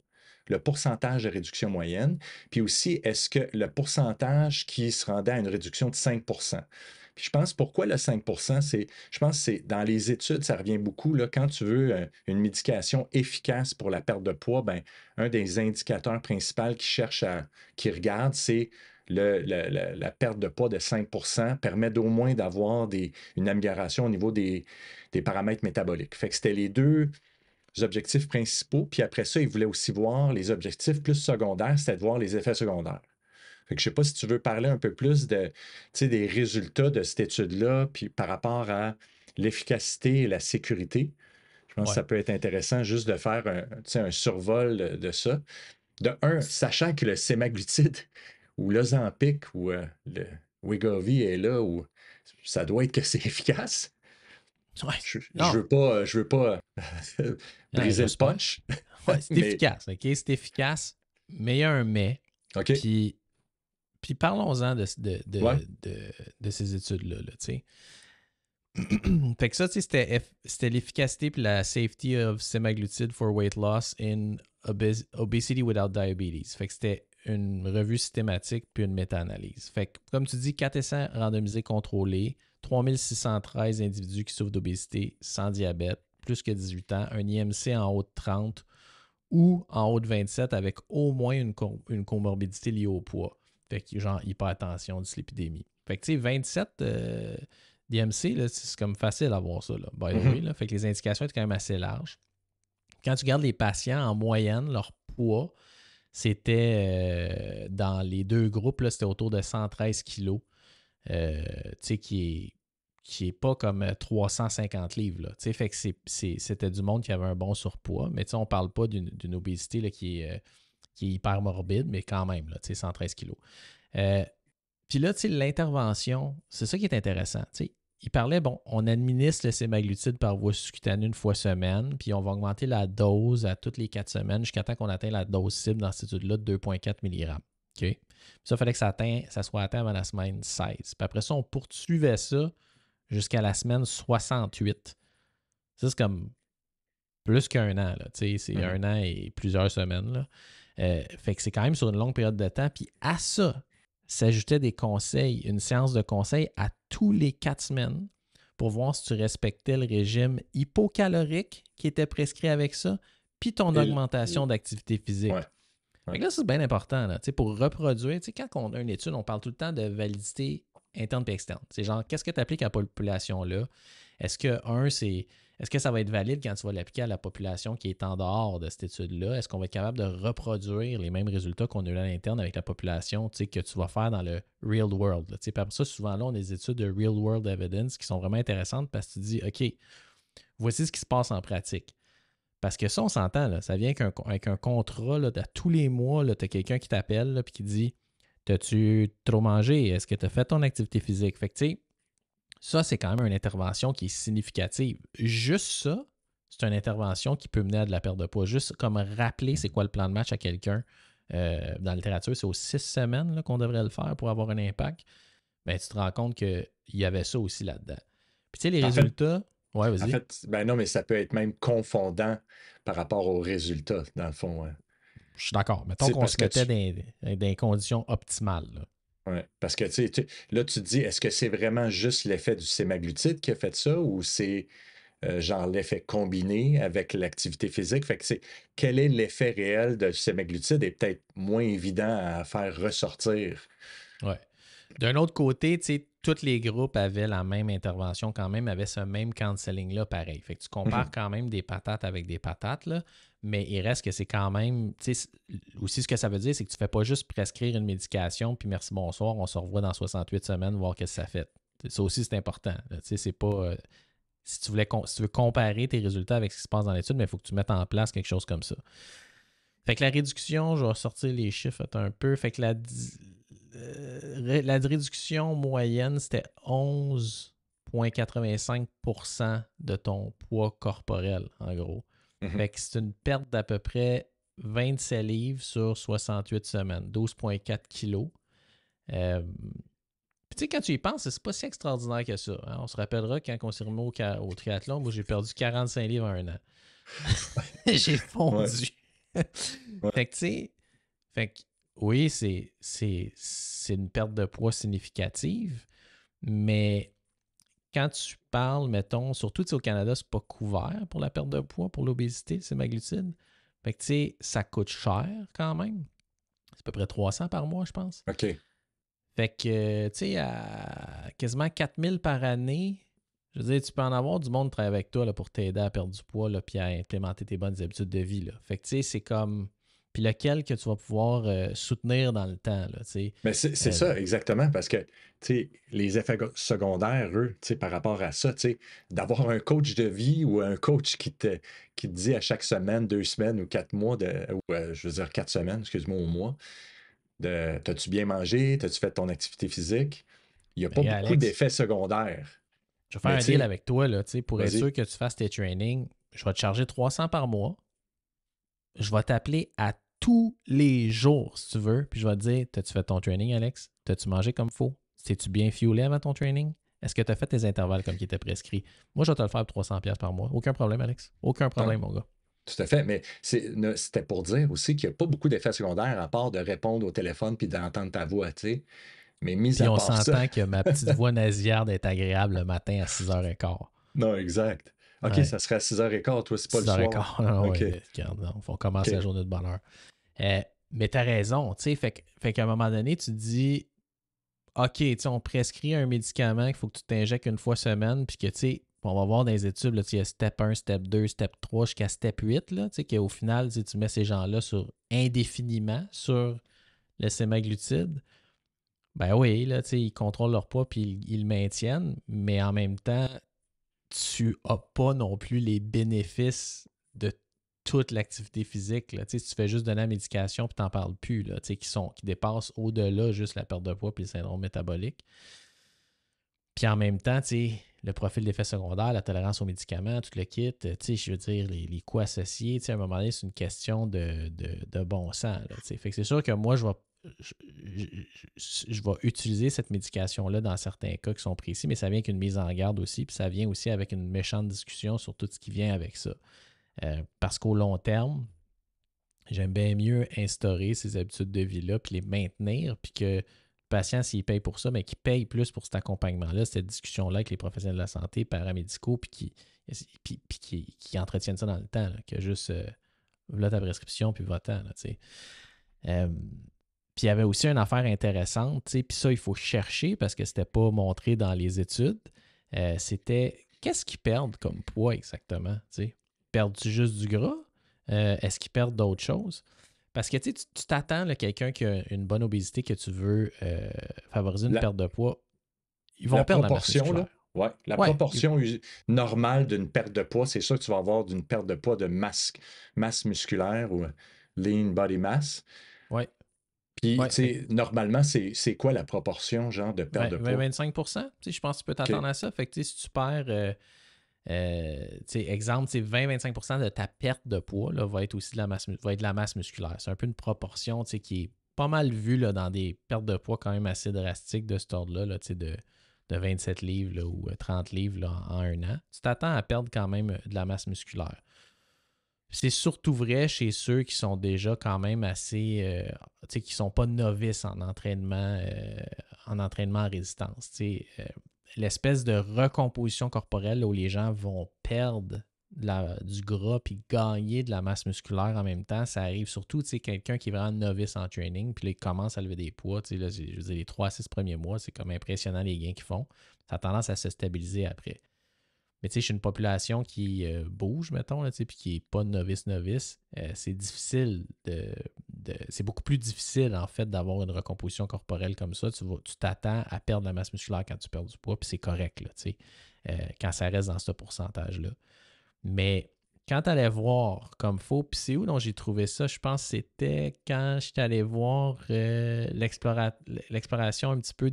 le pourcentage de réduction moyenne, puis aussi, est-ce que le pourcentage qui se rendait à une réduction de 5 Puis je pense, pourquoi le 5 je pense que c'est dans les études, ça revient beaucoup, là, quand tu veux une médication efficace pour la perte de poids, ben, un des indicateurs principaux qu'ils regardent, c'est la perte de poids de 5 permet d'au moins d'avoir une amélioration au niveau des paramètres métaboliques. Fait que c'était les deux objectifs principaux. Puis après ça, ils voulaient aussi voir les objectifs plus secondaires, c'était de voir les effets secondaires. Fait que je ne sais pas si tu veux parler un peu plus des résultats de cette étude-là, puis par rapport à l'efficacité et la sécurité. Je pense que ça peut être intéressant juste de faire un survol de ça. De un, sachant que le sémaglutide ou l'Ozempic ou le Wegovy est là où ça doit être que c'est efficace. Ouais. Je veux pas briser le punch. Ouais, c'est efficace, OK? C'est efficace, mais il y a un mais. OK. Puis parlons-en de ces études-là, tu sais. Fait que ça, tu sais, c'était l'efficacité puis la safety of semaglutide for weight loss in obesity without diabetes. Fait que c'était une revue systématique puis une méta-analyse. Fait que, comme tu dis, 4 essais randomisés contrôlés, 3613 individus qui souffrent d'obésité sans diabète, plus que 18 ans, un IMC en haut de 30 ou en haut de 27 avec au moins une comorbidité liée au poids. Fait que genre hypertension, dyslipidémie. Fait que tu sais, 27 d'IMC, là, c'est comme facile à voir ça, là, by the way. Là. Fait que les indications sont quand même assez larges. Quand tu regardes les patients, en moyenne, leur poids, c'était dans les deux groupes, là, c'était autour de 113 kilos. Tu sais, qui est pas comme 350 livres. Là. Fait que c'était du monde qui avait un bon surpoids, mais on ne parle pas d'une obésité là, qui est hyper morbide, mais quand même, là, 113 kilos. Puis là, l'intervention, c'est ça qui est intéressant. Il parlait, on administre le sémaglutide par voie sous-cutanée une fois semaine, puis on va augmenter la dose à toutes les 4 semaines jusqu'à temps qu'on atteigne la dose cible dans cette étude-là de 2,4 mg. OK? Ça, il fallait que ça soit atteint avant la semaine 16. Puis après ça, on poursuivait ça jusqu'à la semaine 68. Ça, c'est comme plus qu'un an. Là, c'est un an et plusieurs semaines. Là. Fait que c'est quand même sur une longue période de temps. Puis à ça, s'ajoutait des conseils, une séance de conseils à tous les 4 semaines pour voir si tu respectais le régime hypocalorique qui était prescrit avec ça, puis ton augmentation d'activité physique. Ouais. Fait que là, c'est bien important. Là, pour reproduire, quand on a une étude, on parle tout le temps de validité interne et externe. C'est genre, qu'est-ce que tu appliques à la population-là? Est-ce que ça va être valide quand tu vas l'appliquer à la population qui est en dehors de cette étude-là? Est-ce qu'on va être capable de reproduire les mêmes résultats qu'on a eu à l'interne avec la population que tu vas faire dans le real world? Là, puis après ça, souvent là, on a des études de real world evidence qui sont vraiment intéressantes parce que tu dis, OK, voici ce qui se passe en pratique. Parce que ça, on s'entend, là, ça vient avec un contrat là, à tous les mois, tu as quelqu'un qui t'appelle et qui dit, t'as-tu trop mangé? Est-ce que tu as fait ton activité physique? Fait que tu sais, ça, c'est quand même une intervention qui est significative. Juste ça, c'est une intervention qui peut mener à de la perte de poids. Juste comme rappeler c'est quoi le plan de match à quelqu'un. Dans la littérature, c'est aux 6 semaines là, qu'on devrait le faire pour avoir un impact. Ben, tu te rends compte qu'il y avait ça aussi là-dedans. Puis tu sais, les En fait, résultats. Ouais, en vas-y. fait, ben non, mais ça peut être même confondant par rapport aux résultats, dans le fond. Ouais. Je suis d'accord. Mettons Tu sais, qu'on parce se que mettait dans des conditions optimales. Là. ouais, parce que là, tu te dis, est-ce que c'est vraiment juste l'effet du sémaglutide qui a fait ça ou c'est genre l'effet combiné avec l'activité physique? Fait que quel est l'effet réel de sémaglutide est peut-être moins évident à faire ressortir. Ouais. D'un autre côté, tu sais, tous les groupes avaient la même intervention quand même, avaient ce même counseling-là pareil. Fait que tu compares Mhm. quand même des patates avec des patates, là, mais il reste que c'est quand même, tu sais, aussi ce que ça veut dire, c'est que tu ne fais pas juste prescrire une médication, puis merci, bonsoir, on se revoit dans 68 semaines, voir ce que ça fait. Ça aussi, c'est important. Tu sais, c'est pas... si tu veux comparer tes résultats avec ce qui se passe dans l'étude, mais il faut que tu mettes en place quelque chose comme ça. Fait que la réduction, je vais sortir les chiffres un peu. Fait que la réduction moyenne, c'était 11,85% de ton poids corporel, en gros. Mhm. Fait que c'est une perte d'à peu près 27 livres sur 68 semaines, 12,4 kilos. Puis tu sais, quand tu y penses, c'est pas si extraordinaire que ça. Hein. On se rappellera quand on s'est remis au triathlon, moi j'ai perdu 45 livres en un an. J'ai Ouais, fondu. ouais. Fait que tu sais, fait que oui, c'est une perte de poids significative, mais quand tu parles, mettons, surtout au Canada, c'est pas couvert pour la perte de poids, pour l'obésité, le sémaglutide. Fait que tu sais, ça coûte cher quand même. C'est à peu près 300 par mois, je pense. OK. Fait que, tu sais, à quasiment 4000 par année, je veux dire, tu peux en avoir du monde qui travaille avec toi là, pour t'aider à perdre du poids là, puis à implémenter tes bonnes habitudes de vie. Là. Fait que, tu sais, c'est comme. Puis lequel que tu vas pouvoir soutenir dans le temps, là, tu sais. Mais c'est Euh, ça, exactement, parce que les effets secondaires, eux, par rapport à ça, d'avoir un coach de vie ou un coach qui te dit à chaque semaine, 2 semaines ou 4 mois, ou je veux dire 4 semaines, excuse-moi, au mois, t'as-tu bien mangé, t'as-tu fait ton activité physique? Il n'y a mais pas gars, beaucoup Alex, d'effets secondaires. je vais faire Mais un tu deal sais, avec toi, là, tu sais, pour être vas-y. sûr que tu fasses tes trainings. Je vais te charger 300 par mois. Je vais t'appeler à tous les jours, si tu veux, puis je vais te dire, t'as-tu fait ton training, Alex? T'as-tu mangé comme il faut? T'es-tu bien fuelé avant ton training? Est-ce que tu as fait tes intervalles comme qui était prescrit? Moi, je vais te le faire pour 300$ par mois. Aucun problème, Alex. Aucun Non, problème, mon gars. tout à fait. Mais c'était pour dire aussi qu'il n'y a pas beaucoup d'effets secondaires à part de répondre au téléphone puis d'entendre ta voix, tu sais. Mais mis Puis à on part ça, s'entend que ma petite voix nasillarde est agréable le matin à 6h15. non, exact. OK, Ouais, ça serait à 6h15, toi, c'est pas le soir. 6h15. Non, OK, ouais, regarde, on commence la OK. journée de bonne heure. Mais t'as raison, tu sais, fait qu'à un moment donné, tu te dis, OK, tu sais, on prescrit un médicament qu'il faut que tu t'injectes une fois semaine, puis que, tu sais, on va voir dans les études, là, il y a step 1, step 2, step 3 jusqu'à step 8, là, tu sais, qu'au final, tu mets ces gens-là sur indéfiniment sur le sémaglutide. Ben oui, là, tu sais, ils contrôlent leur poids puis ils le maintiennent, mais en même temps, tu n'as pas non plus les bénéfices de toute l'activité physique. Là. Tu sais, si tu fais juste donner la médication puis tu n'en parles plus, là, tu sais, qui dépassent au-delà juste la perte de poids puis le syndrome métabolique. Puis en même temps, tu sais, le profil d'effet secondaire, la tolérance aux médicaments, tout le kit, tu sais, je veux dire, les coûts associés, tu sais, à un moment donné, c'est une question de bon sens. Là, tu sais. Fait que c'est sûr que moi, je, je vais utiliser cette médication-là dans certains cas qui sont précis, mais ça vient avec une mise en garde aussi, puis ça vient aussi avec une méchante discussion sur tout ce qui vient avec ça. Parce qu'au long terme, j'aime bien mieux instaurer ces habitudes de vie-là, puis les maintenir, puis que le patient, s'il paye pour ça, mais qu'il paye plus pour cet accompagnement-là, cette discussion-là avec les professionnels de la santé, paramédicaux, puis qui entretiennent ça dans le temps, là, que juste, voilà ta prescription, puis va-t'en, là, tu sais. Euh, Puis il y avait aussi une affaire intéressante, tu sais, puis ça, il faut chercher parce que c'était pas montré dans les études. C'était qu'est-ce qu'ils perdent comme poids exactement, tu sais? Perdent-tu juste du gras? Est-ce qu'ils perdent d'autres choses? Parce que tu sais, tu t'attends, là, quelqu'un qui a une bonne obésité que tu veux favoriser une La, perte de poids, ils la vont perdre la masse proportion, là, musculaire. ouais, la Ouais, proportion normale d'une perte de poids, c'est sûr que tu vas avoir d'une perte de poids de masse musculaire ou lean body mass. ouais, Puis, ouais. tu sais, normalement, c'est quoi la proportion, genre, de perte de poids? 20-25%, tu sais, je pense que tu peux OK. t'attendre à ça. Fait que tu sais, si tu perds, tu sais, exemple, 20-25% de ta perte de poids là, va être aussi de la masse musculaire. C'est un peu une proportion, tu sais, qui est pas mal vue là, dans des pertes de poids quand même assez drastiques de cet ordre-là, là, tu sais, de 27 livres là, ou 30 livres là, en un an. Tu t'attends à perdre quand même de la masse musculaire. C'est surtout vrai chez ceux qui sont déjà quand même assez, tu sais, qui ne sont pas novices en entraînement à résistance. L'espèce de recomposition corporelle là, où les gens vont perdre du gras puis gagner de la masse musculaire en même temps, ça arrive surtout, tu sais, quelqu'un qui est vraiment novice en training, puis là, il commence à lever des poids, tu sais, là, je veux dire, les 3 à 6 premiers mois, c'est comme impressionnant les gains qu'ils font. Ça a tendance à se stabiliser après. Mais tu sais, chez une population qui bouge, mettons, là, puis qui n'est pas novice, c'est difficile c'est beaucoup plus difficile, en fait, d'avoir une recomposition corporelle comme ça. Tu t'attends à perdre la masse musculaire quand tu perds du poids, puis c'est correct, là, quand ça reste dans ce pourcentage-là. Mais quand tu allais voir comme faux, puis c'est où dont j'ai trouvé ça? Je pense que c'était quand j'étais allé voir l'exploration un petit peu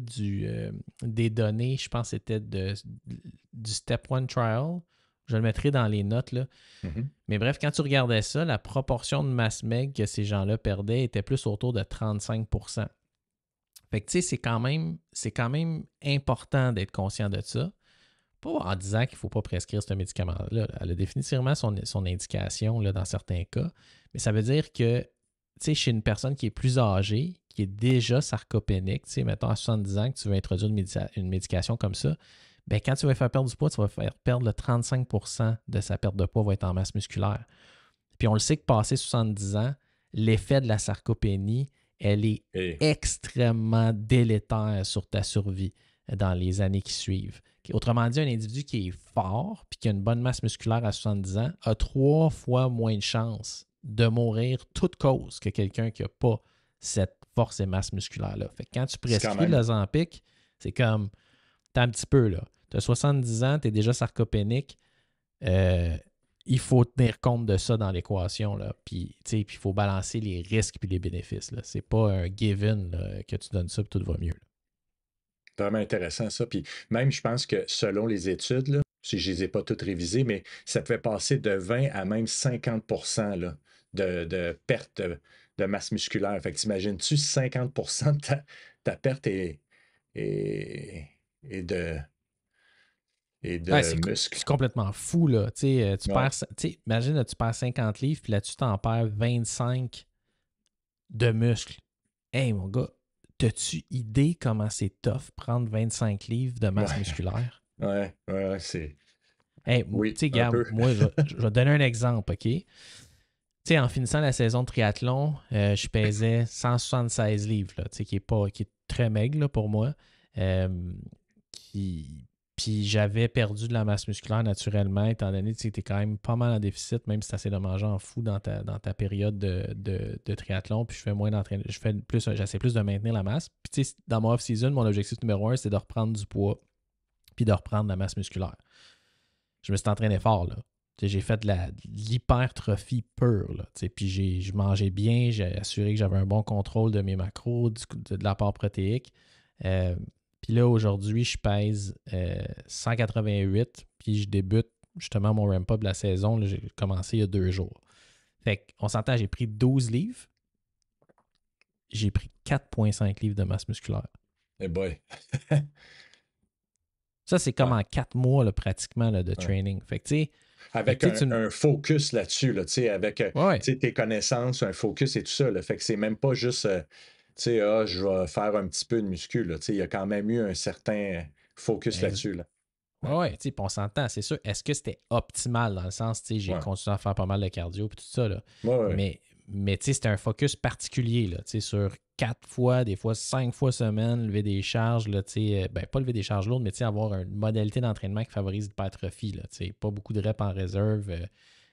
des données. Je pense que c'était du Step 1 Trial. Je le mettrai dans les notes, là. Mhm. Mais bref, quand tu regardais ça, la proportion de masse maigre que ces gens-là perdaient était plus autour de 35%. Fait que tu sais, c'est quand même important d'être conscient de ça. Pas en disant qu'il ne faut pas prescrire ce médicament-là. Elle a définitivement son indication là, dans certains cas. Mais ça veut dire que, tu sais, chez une personne qui est plus âgée, qui est déjà sarcopénique, tu sais, mettons à 70 ans que tu veux introduire une médication comme ça, bien, quand tu vas faire perdre du poids, tu vas faire perdre le 35% de sa perte de poids va être en masse musculaire. Puis on le sait que passé 70 ans, l'effet de la sarcopénie, elle est Et, extrêmement délétère sur ta survie dans les années qui suivent. Autrement dit, un individu qui est fort et qui a une bonne masse musculaire à 70 ans a 3 fois moins de chances de mourir toute cause que quelqu'un qui n'a pas cette force et masse musculaire-là. Fait que quand tu c'est quand prescris même. l'Ozempic, c'est comme, t'as un petit peu, là. Tu as 70 ans, tu es déjà sarcopénique. Il faut tenir compte de ça dans l'équation, là. Puis, il faut balancer les risques et les bénéfices, là. C'est pas un given là, que tu donnes ça et tout va mieux, là. Vraiment intéressant ça. Puis même, je pense que selon les études, là, si je ne les ai pas toutes révisées, mais ça te fait passer de 20 à même 50% là, de perte de masse musculaire. Fait que t'imagines-tu 50% de ta perte est, est de, est Ouais, de muscle. c'est complètement fou, là. Ouais. Imagine, là, tu perds 50 livres, puis là-dessus, tu en perds 25 de muscles. Hey, mon gars, t'as-tu idée comment c'est tough prendre 25 livres de masse Ouais. musculaire? Ouais, c'est. Hey, tu Oui, sais, un regarde, peu. moi, je vais te donner un exemple, OK? Tu sais, en finissant la saison de triathlon, je pesais 176 livres, là, tu sais, qui est très maigre là, pour moi. Euh, qui, Puis j'avais perdu de la masse musculaire naturellement, étant donné que tu étais quand même pas mal en déficit, même si tu essaies de manger en fou dans ta période de triathlon. Puis je fais moins d'entraînement, j'essaie plus de maintenir la masse. Puis tu sais, dans mon off-season, mon objectif numéro 1, c'est de reprendre du poids, puis de reprendre de la masse musculaire. Je me suis entraîné fort, là. J'ai fait de l'hypertrophie pure. Là, puis je mangeais bien, j'ai assuré que j'avais un bon contrôle de mes macros, de l'apport protéique. Euh, puis là, aujourd'hui, je pèse 188, puis je débute justement mon ramp-up de la saison. Là, j'ai commencé il y a 2 jours. Fait qu'on s'entend, j'ai pris 12 livres, j'ai pris 4,5 livres de masse musculaire. Eh boy. Ça, c'est comme Ouais, en 4 mois là, pratiquement là, de ouais. training. Fait que Avec tu sais, un focus là-dessus, là, tu sais, avec ouais, tu sais, tes connaissances, un focus et tout ça. Là, fait que c'est même pas juste, tu sais, ah, je vais faire un petit peu de muscu. Là, tu sais, il y a quand même eu un certain focus ouais. là-dessus. Là. Ouais, ouais, tu sais, puis on s'entend, c'est sûr. Est-ce que c'était optimal dans le sens, tu sais, j'ai Ouais, continué à faire pas mal de cardio puis tout ça, là. ouais, ouais. Mais, Mais tu sais, c'était un focus particulier, là, tu sais, sur 4 fois, des fois 5 fois semaine, lever des charges, là, tu sais, ben, pas lever des charges lourdes, mais tu sais, avoir une modalité d'entraînement qui favorise l'hypertrophie, là, tu sais, pas beaucoup de reps en réserve,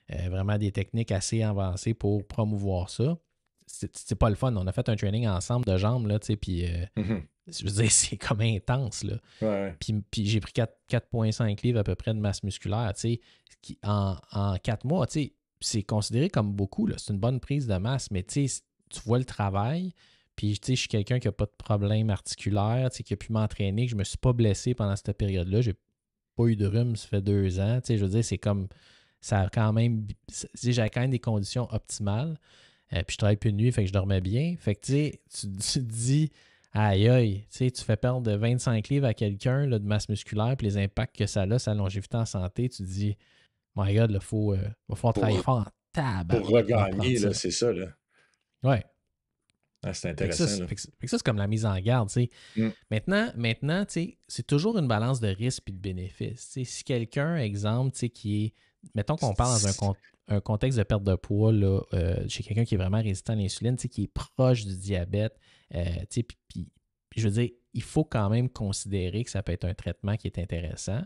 vraiment des techniques assez avancées pour promouvoir ça. C'est pas le fun. On a fait un training ensemble de jambes, là, tu sais, puis Mhm. je veux dire, c'est comme intense, là. Ouais, ouais. Puis j'ai pris 4,5 livres à peu près de masse musculaire, tu sais, en 4 mois, tu sais, c'est considéré comme beaucoup, là. C'est une bonne prise de masse, mais tu sais, tu vois le travail, puis tu sais, je suis quelqu'un qui n'a pas de problème articulaire, tu sais, qui a pu m'entraîner, que je ne me suis pas blessé pendant cette période-là. J'ai pas eu de rhume, ça fait 2 ans, tu sais, je veux dire, c'est comme, ça a quand même, j'avais quand même des conditions optimales, puis je travaille plus de nuit, fait que je dormais bien. Fait que tu sais, tu te dis, aïe aïe, tu sais, tu fais perdre de 25 livres à quelqu'un là, de masse musculaire, puis les impacts que ça a, sa longévité en santé, tu te dis, my God, il va falloir travailler Pour, fort en pour tabarouette pour reprendre regagner, ça. là, c'est ça, là. Ouais. Ah, c'est Fait que ça, intéressant, là. c'est comme la mise en garde, tu sais. Mm. Maintenant tu sais, c'est toujours une balance de risque et de bénéfice. Tu sais, si quelqu'un, exemple, tu sais, qui est, mettons qu'on parle dans un contexte de perte de poids, là, chez quelqu'un qui est vraiment résistant à l'insuline, tu sais, qui est proche du diabète, tu sais, puis je veux dire, il faut quand même considérer que ça peut être un traitement qui est intéressant.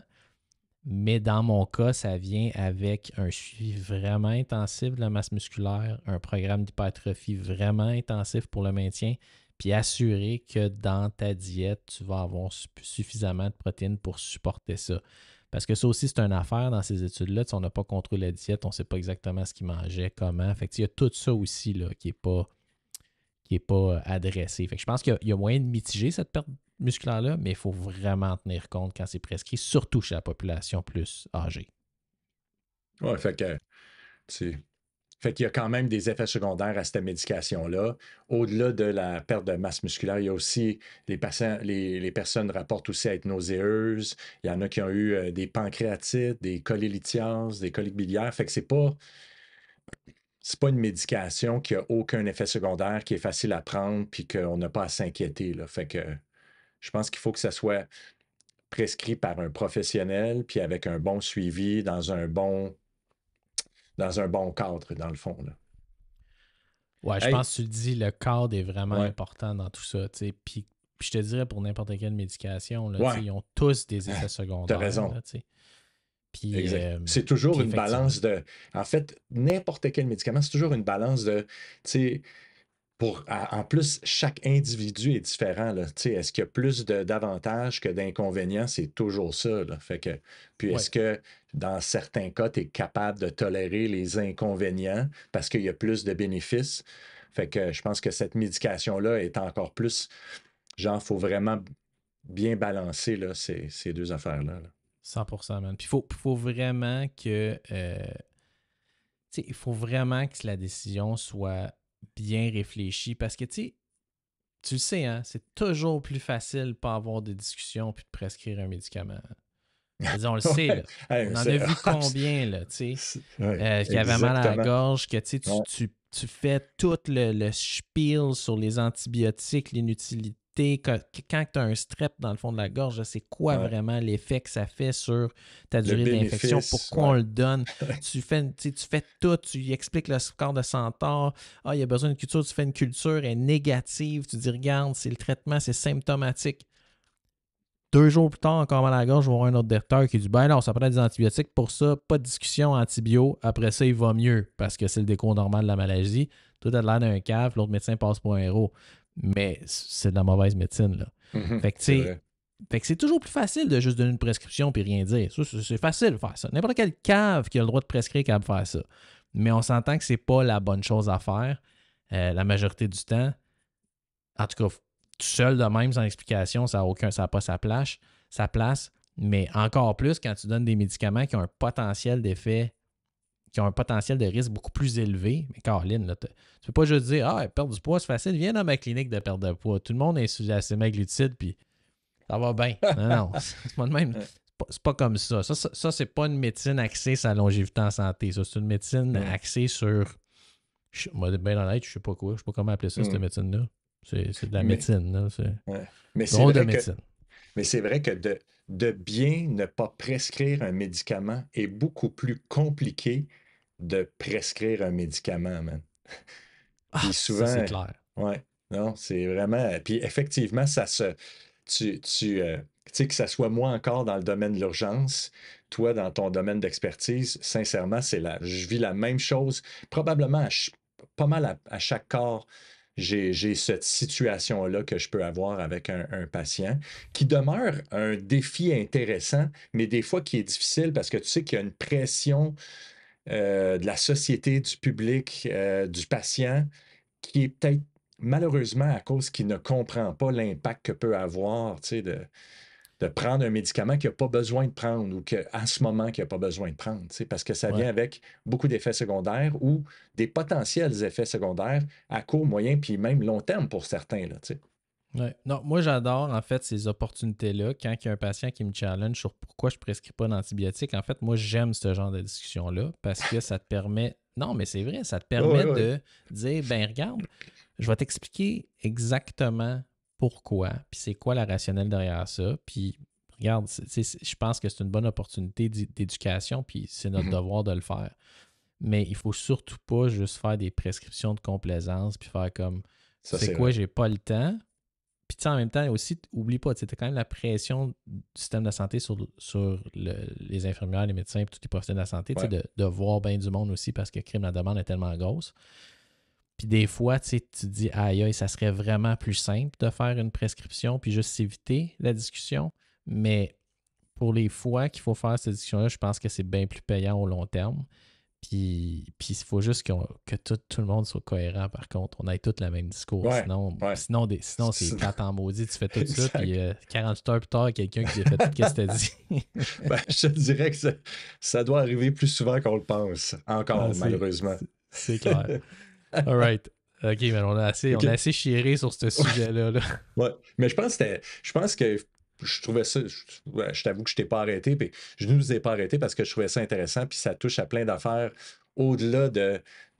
Mais dans mon cas, ça vient avec un suivi vraiment intensif de la masse musculaire, un programme d'hypertrophie vraiment intensif pour le maintien, puis assurer que dans ta diète, tu vas avoir suffisamment de protéines pour supporter ça. Parce que ça aussi, c'est une affaire dans ces études-là. Tu sais, on n'a pas contrôlé la diète, on ne sait pas exactement ce qu'il mangeait, comment. Fait que, il y a tout ça aussi là, qui est pas adressé. Fait que je pense qu'il y a moyen de mitiger cette perte musculaire-là, mais il faut vraiment tenir compte quand c'est prescrit, surtout chez la population plus âgée. Ouais, fait qu'il y a quand même des effets secondaires à cette médication-là. Au-delà de la perte de masse musculaire, il y a aussi les patients, les personnes rapportent aussi à être nauséeuses. Il y en a qui ont eu des pancréatites, des cholélithiases, des coliques biliaires. Fait que c'est pas une médication qui a aucun effet secondaire, qui est facile à prendre, puis qu'on n'a pas à s'inquiéter, là. Fait que je pense qu'il faut que ça soit prescrit par un professionnel, puis avec un bon suivi dans un bon cadre, dans le fond, là. Ouais, je Hey, pense que tu le dis, le cadre est vraiment ouais, important dans tout ça. Puis je te dirais pour n'importe quelle médication, là, ouais, ils ont tous des ah, effets t'as secondaires. raison. Là, puis, Exact. euh, C'est toujours puis une effectivement. balance de. En fait, n'importe quel médicament, c'est toujours une balance de. Tu sais, en plus, chaque individu est différent, là. Tu sais, est-ce qu'il y a plus d'avantages que d'inconvénients? C'est toujours ça, là. Fait que, puis Ouais. est-ce que dans certains cas, tu es capable de tolérer les inconvénients parce qu'il y a plus de bénéfices? Fait que je pense que cette médication-là est encore plus. Genre, il faut vraiment bien balancer là, ces deux affaires-là, là. 100%, man. Puis il faut vraiment que il faut vraiment que la décision soit bien réfléchie parce que tu le sais, hein, c'est toujours plus facile de pas avoir de discussion puis de prescrire un médicament. Je veux dire, on le sait, Ouais. là. Hey, On en a vu combien, là, tu sais, ouais, qui avaient mal à la exactement. gorge, que Ouais, tu fais tout le spiel sur les antibiotiques, l'inutilité. Quand tu as un strep dans le fond de la gorge, c'est quoi ouais. vraiment l'effet que ça fait sur ta Le durée de l'infection? bénéfice, Pourquoi on ouais. le donne? Tu fais tout, tu y expliques le score de Centaure. Ah, il y a besoin d'une culture, tu fais une culture, elle est négative. Tu dis, regarde, c'est le traitement, c'est symptomatique. 2 jours plus tard, encore mal à la gorge, je vais voir un autre docteur qui dit ben non, ça prend des antibiotiques pour ça, pas de discussion antibio. Après ça, il va mieux parce que c'est le décours normal de la maladie. Tout a l'air d'un cave, l'autre médecin passe pour un héros. Mais c'est de la mauvaise médecine, là. Mhm, Fait que, tu c'est sais, vrai. fait que c'est toujours plus facile de juste donner une prescription puis rien dire. Ça, c'est facile de faire ça. N'importe quel cave qui a le droit de prescrire est capable de faire ça. Mais on s'entend que c'est pas la bonne chose à faire la majorité du temps. En tout cas, tout seul de même, sans explication, ça n'a pas sa place. Mais encore plus quand tu donnes des médicaments qui ont un potentiel d'effet, qui ont un potentiel de risque beaucoup plus élevé. Mais Caroline, là, tu ne peux pas juste dire ah, perdre du poids, c'est facile, viens dans ma clinique de perte de poids. Tout le monde est sous la sémaglutide, puis ça va bien. Non, non, c'est pas de même. C'est pas comme ça. Ça, c'est pas une médecine axée sur la longévité en santé. Ça, c'est une médecine Mhm, axée sur. Moi, bien honnête, je sais pas quoi. Je sais pas comment appeler ça, cette mhm. médecine-là. C'est de la Mais, médecine, là. C'est ouais. Mais c'est drôle de vrai que, médecine. mais c'est vrai que de bien ne pas prescrire un médicament est beaucoup plus compliqué de prescrire un médicament, man. Ah, Puis ça, c'est souvent, clair. ouais, non, c'est vraiment. Puis effectivement, ça se. Tu sais, que ça soit moi encore dans le domaine de l'urgence, toi dans ton domaine d'expertise, sincèrement, je vis la même chose. Probablement pas mal à chaque corps, j'ai cette situation-là que je peux avoir avec un patient qui demeure un défi intéressant, mais des fois qui est difficile parce que tu sais qu'il y a une pression de la société, du public, du patient, qui est peut-être malheureusement à cause qu'il ne comprend pas l'impact que peut avoir, tu sais, de prendre un médicament qu'il n'a pas besoin de prendre ou qu'à ce moment qu'il n'a pas besoin de prendre, tu sais, parce que ça Ouais. vient avec beaucoup d'effets secondaires ou des potentiels effets secondaires à court, moyen, puis même long terme pour certains, là, tu sais. Ouais. Non, moi, j'adore, en fait, ces opportunités-là. Quand il y a un patient qui me challenge sur pourquoi je ne prescris pas d'antibiotiques, en fait, moi, j'aime ce genre de discussion-là parce que ça te permet. Non, mais c'est vrai, ça te Oui, oui, permet oui. de dire, ben regarde, je vais t'expliquer exactement pourquoi, puis c'est quoi la rationnelle derrière ça. Puis, regarde, je pense que c'est une bonne opportunité d'éducation, puis c'est notre Mhm. devoir de le faire. Mais il faut surtout pas juste faire des prescriptions de complaisance, puis faire comme, tu Ça, sais c'est quoi, vrai. j'ai pas le temps. Puis tu sais, en même temps, aussi, oublie pas, tu as quand même la pression du système de santé sur les infirmières, les médecins et tous les professionnels de la santé, tu sais, Ouais, de voir bien du monde aussi parce que crime, la demande est tellement grosse. Puis des fois, tu sais, tu te dis, aïe, aïe, ça serait vraiment plus simple de faire une prescription puis juste éviter la discussion. Mais pour les fois qu'il faut faire cette discussion-là, je pense que c'est bien plus payant au long terme. Puis il faut juste que tout le monde soit cohérent, par contre. On ait tous le même discours. ouais, Sinon, ouais. sinon, sinon c'est C'est- plate en maudit. Tu fais tout ça, puis Exact. 48 heures plus tard, il y a quelqu'un qui a fait tout ce que tu as dit. Ben, je te dirais que ça doit arriver plus souvent qu'on le pense, Ah, encore, malheureusement. c'est clair. All right. OK, mais on a OK. assez chiré sur ce sujet-là. Là. Ouais. Mais je pense que je trouvais ça, ouais, je t'avoue que je t'ai pas arrêté, puis je ne nous ai pas arrêté parce que je trouvais ça intéressant, puis ça touche à plein d'affaires au-delà tu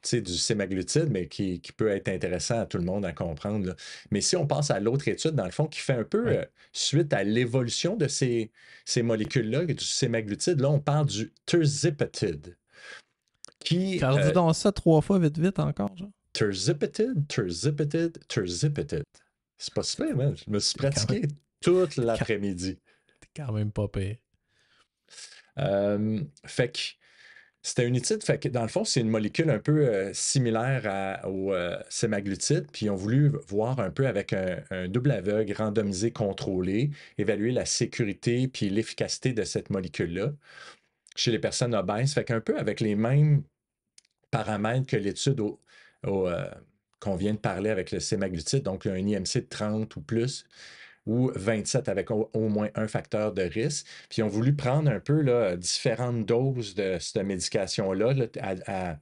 sais, du sémaglutide, mais qui peut être intéressant à tout le monde à comprendre, là. Mais si on passe à l'autre étude, dans le fond, qui fait un peu Ouais. suite à l'évolution de ces molécules-là, du sémaglutide, là, on parle du terzipatide, qui, Dis donc ça 3 fois vite, vite encore, genre. terzipatide. C'est pas super, man. Je me suis T'es quand même, pratiqué toute t'es quand, l'après-midi. t'es quand même pas pire. Fait que c'était une étude, fait que dans le fond, c'est une molécule un peu similaire au sémaglutide, puis ils ont voulu voir un peu avec un double aveugle randomisé contrôlé, évaluer la sécurité puis l'efficacité de cette molécule-là chez les personnes obèses, fait qu'un peu avec les mêmes paramètres que l'étude au, euh, qu'on vient de parler avec le sémaglutide, donc un IMC de 30 ou plus, ou 27 avec au moins un facteur de risque. Puis ils ont voulu prendre un peu là, différentes doses de cette médication-là là, à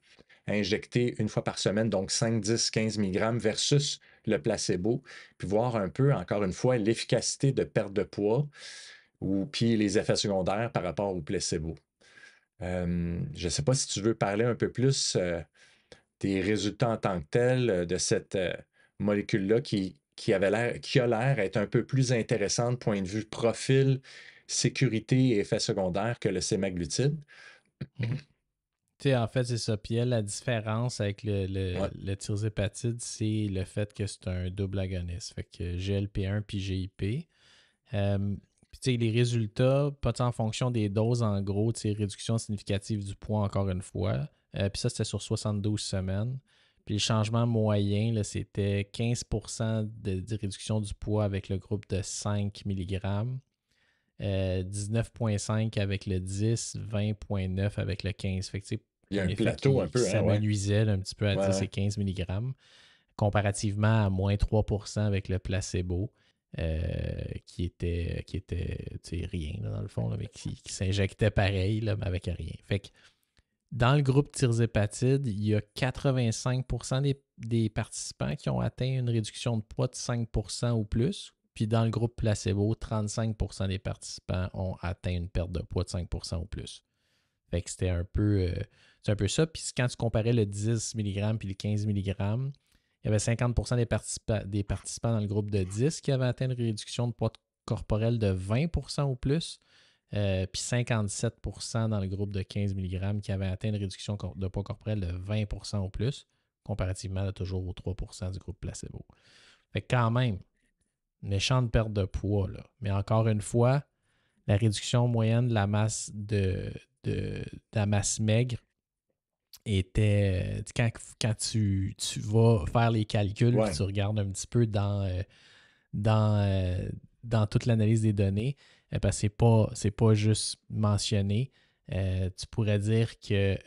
injecter une fois par semaine, donc 5, 10, 15 mg versus le placebo, puis voir un peu, encore une fois, l'efficacité de perte de poids ou puis les effets secondaires par rapport au placebo. Je ne sais pas si tu veux parler un peu plus des résultats en tant que tels de cette molécule-là qui a l'air être un peu plus intéressante point de vue profil, sécurité et effets secondaires que le sémaglutide. Mhm. Tu sais, en fait, c'est ça. Puis elle, la différence avec Ouais. le tirzépatide, c'est le fait que c'est un double agoniste. Fait que GLP-1 puis GIP. Puis tu sais, les résultats, pas tant en fonction des doses, en gros, tu sais, réduction significative du poids, encore une fois. Puis ça, c'était sur 72 semaines. Puis le changement moyen, là, c'était 15% de réduction du poids avec le groupe de 5 mg. 19,5 avec le 10, 20,9 avec le 15. Fait que, Il y a un un effet plateau un qui peu, hein, ouais. s'amenuisait là, un petit peu à Ouais, 10 et ouais. 15 mg, comparativement à moins 3% avec le placebo, qui était tu sais, rien là, dans le fond, là, mais qui s'injectait pareil, là, mais avec rien. Fait que dans le groupe tirzépatide, il y a 85% des participants qui ont atteint une réduction de poids de 5% ou plus. Puis dans le groupe placebo, 35% des participants ont atteint une perte de poids de 5% ou plus. Fait que c'est un peu ça. Puis quand tu comparais le 10 mg puis le 15 mg, il y avait 50% des participants dans le groupe de 10 qui avaient atteint une réduction de poids corporel de 20% ou plus. Puis 57% dans le groupe de 15 mg qui avaient atteint une réduction de poids corporel de 20% ou plus, comparativement là, toujours aux 3% du groupe placebo. Fait que quand même, une méchante perte de poids. Là. Mais encore une fois, la réduction moyenne de la masse de la masse maigre était. Quand tu vas faire les calculs puis Ouais. tu regardes un petit peu dans, euh, dans toute l'analyse des données, parce que c'est pas juste mentionné. Tu pourrais dire que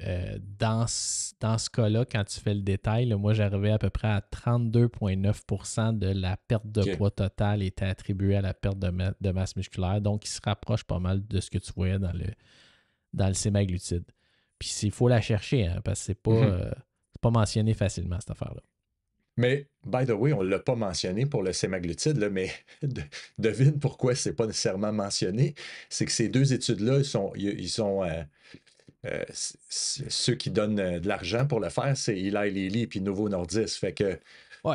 dans ce cas-là, quand tu fais le détail, là, moi j'arrivais à peu près à 32,9% de la perte de OK. poids totale était attribuée à la perte de masse musculaire. Donc, il se rapproche pas mal de ce que tu voyais dans le sémaglutide. Puis il faut la chercher, hein, parce que Mhm. c'est pas mentionné facilement, cette affaire-là. Mais, by the way, on ne l'a pas mentionné pour le sémaglutide, là, mais devine pourquoi c'est pas nécessairement mentionné. C'est que ces deux études-là, ils sont ceux qui donnent de l'argent pour le faire, c'est Eli Lilly et Novo Nordisk. Ouais,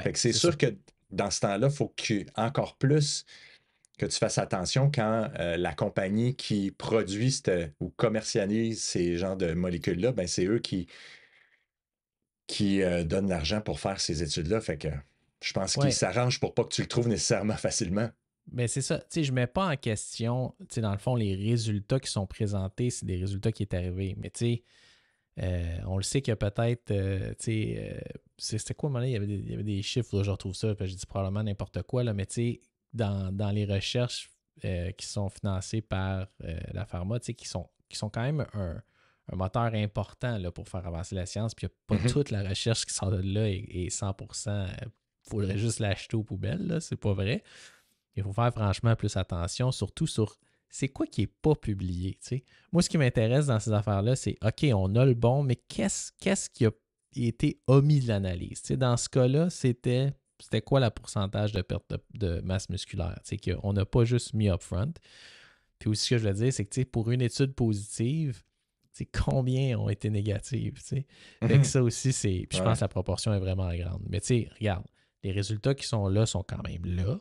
Fait que c'est c'est ça. sûr que dans ce temps-là, il faut que encore plus que tu fasses attention quand la compagnie qui produit ou commercialise ces genres de molécules-là, ben c'est eux qui donnent l'argent pour faire ces études-là. Fait que je pense qu'ils Ouais, s'arrangent pour pas que tu le trouves nécessairement facilement. mais c'est ça. Tu sais, je mets pas en question, tu sais, dans le fond, les résultats qui sont présentés, c'est des résultats qui est arrivé. Mais tu sais, on le sait que peut-être, tu sais, c'était quoi, à un moment donné, il y avait des chiffres, là, je retrouve ça, puis je dis probablement n'importe quoi, là, mais tu sais, dans les recherches qui sont financées par la pharma, tu sais, qui sont quand même un moteur important là, pour faire avancer la science, puis il n'y a pas Mhm. toute la recherche qui sort de là et 100%, il faudrait juste l'acheter aux poubelles, là, c'est pas vrai. Il faut faire franchement plus attention, surtout sur c'est quoi qui n'est pas publié. Tu sais. Moi, ce qui m'intéresse dans ces affaires-là, c'est OK, on a le bon, mais qu'est-ce qui a été omis de l'analyse? Tu sais, dans ce cas-là, c'était quoi le pourcentage de perte de masse musculaire? Tu sais, qu'on n'a pas juste mis upfront. Puis aussi, ce que je veux dire, c'est que tu sais, pour une étude positive, c'est combien ont été négatives, tu sais. Fait que Mhm. ça aussi, c'est. Puis je pense Ouais. que la proportion est vraiment grande. Mais tu sais, regarde, les résultats qui sont là sont quand même là.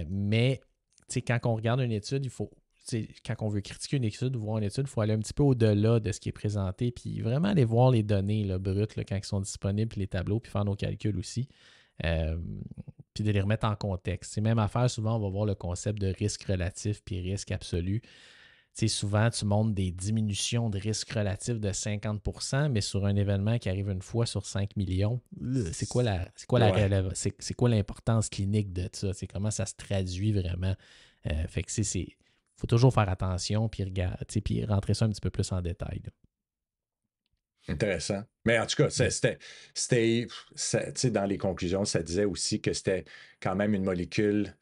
Mais tu sais, quand on regarde une étude, il faut. Tu sais, quand on veut critiquer une étude ou voir une étude, il faut aller un petit peu au-delà de ce qui est présenté, puis vraiment aller voir les données là, brutes là, quand ils sont disponibles, puis les tableaux, puis faire nos calculs aussi. Euh, puis de les remettre en contexte. C'est même affaire, souvent, on va voir le concept de risque relatif puis risque absolu. Tu sais, souvent, tu montres des diminutions de risque relatif de 50%, mais sur un événement qui arrive une fois sur 5 millions, Ouais. c'est quoi l'importance clinique de ça? C'est comment ça se traduit vraiment? Fait que faut toujours faire attention puis puis rentrer ça un petit peu plus en détail. Là. Intéressant. Mais en tout cas, Yes. tu sais, dans les conclusions, ça disait aussi que c'était quand même une molécule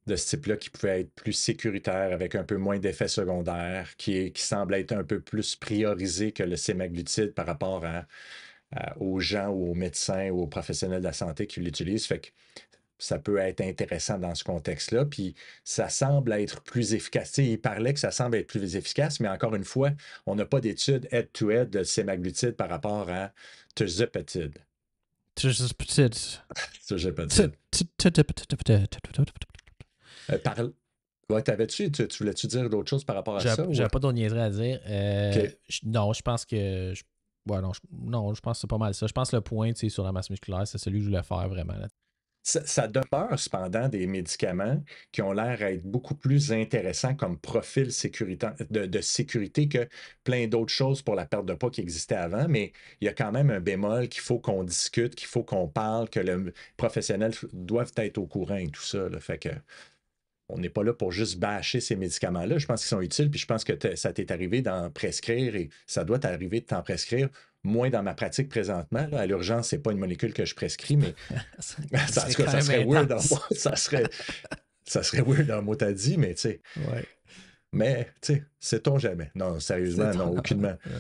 de ce type-là qui pouvait être plus sécuritaire, avec un peu moins d'effets secondaires, qui semble être un peu plus priorisé que le sémaglutide par rapport aux gens ou aux médecins ou aux professionnels de la santé qui l'utilisent. Fait que ça peut être intéressant dans ce contexte-là. Puis ça semble être plus efficace. Tu sais, il parlait que ça semble être plus efficace, mais encore une fois, on n'a pas d'études head-to-head de sémaglutide par rapport à tirzepatide. Tirzepatide. Parle. Ouais, tu voulais-tu dire d'autres choses par rapport à ça? Ou... J'avais pas d'autres niaiseries à dire. OK. Non, je pense que. Ouais, non, je pense que c'est pas mal ça. Je pense que le point sur la masse musculaire, c'est celui que je voulais faire vraiment. Là. Ça demeure cependant des médicaments qui ont l'air à être beaucoup plus intéressants comme profil de sécurité que plein d'autres choses pour la perte de poids qui existaient avant, mais il y a quand même un bémol qu'il faut qu'on discute, qu'il faut qu'on parle, que le professionnel doivent être au courant et tout ça. Là. Fait que on n'est pas là pour juste bâcher ces médicaments-là. Je pense qu'ils sont utiles, puis je pense que ça t'est arrivé d'en prescrire et ça doit t'arriver de t'en prescrire. Moins dans ma pratique présentement. Là, à l'urgence, c'est pas une molécule que je prescris, mais Ça en serait tout cas, quand ça même serait weird en intense. moi. Ça serait weird en mot t'as dit, mais tu sais. Ouais. Mais, tu sais, sait-on jamais. Non, sérieusement, non, aucunement. Non,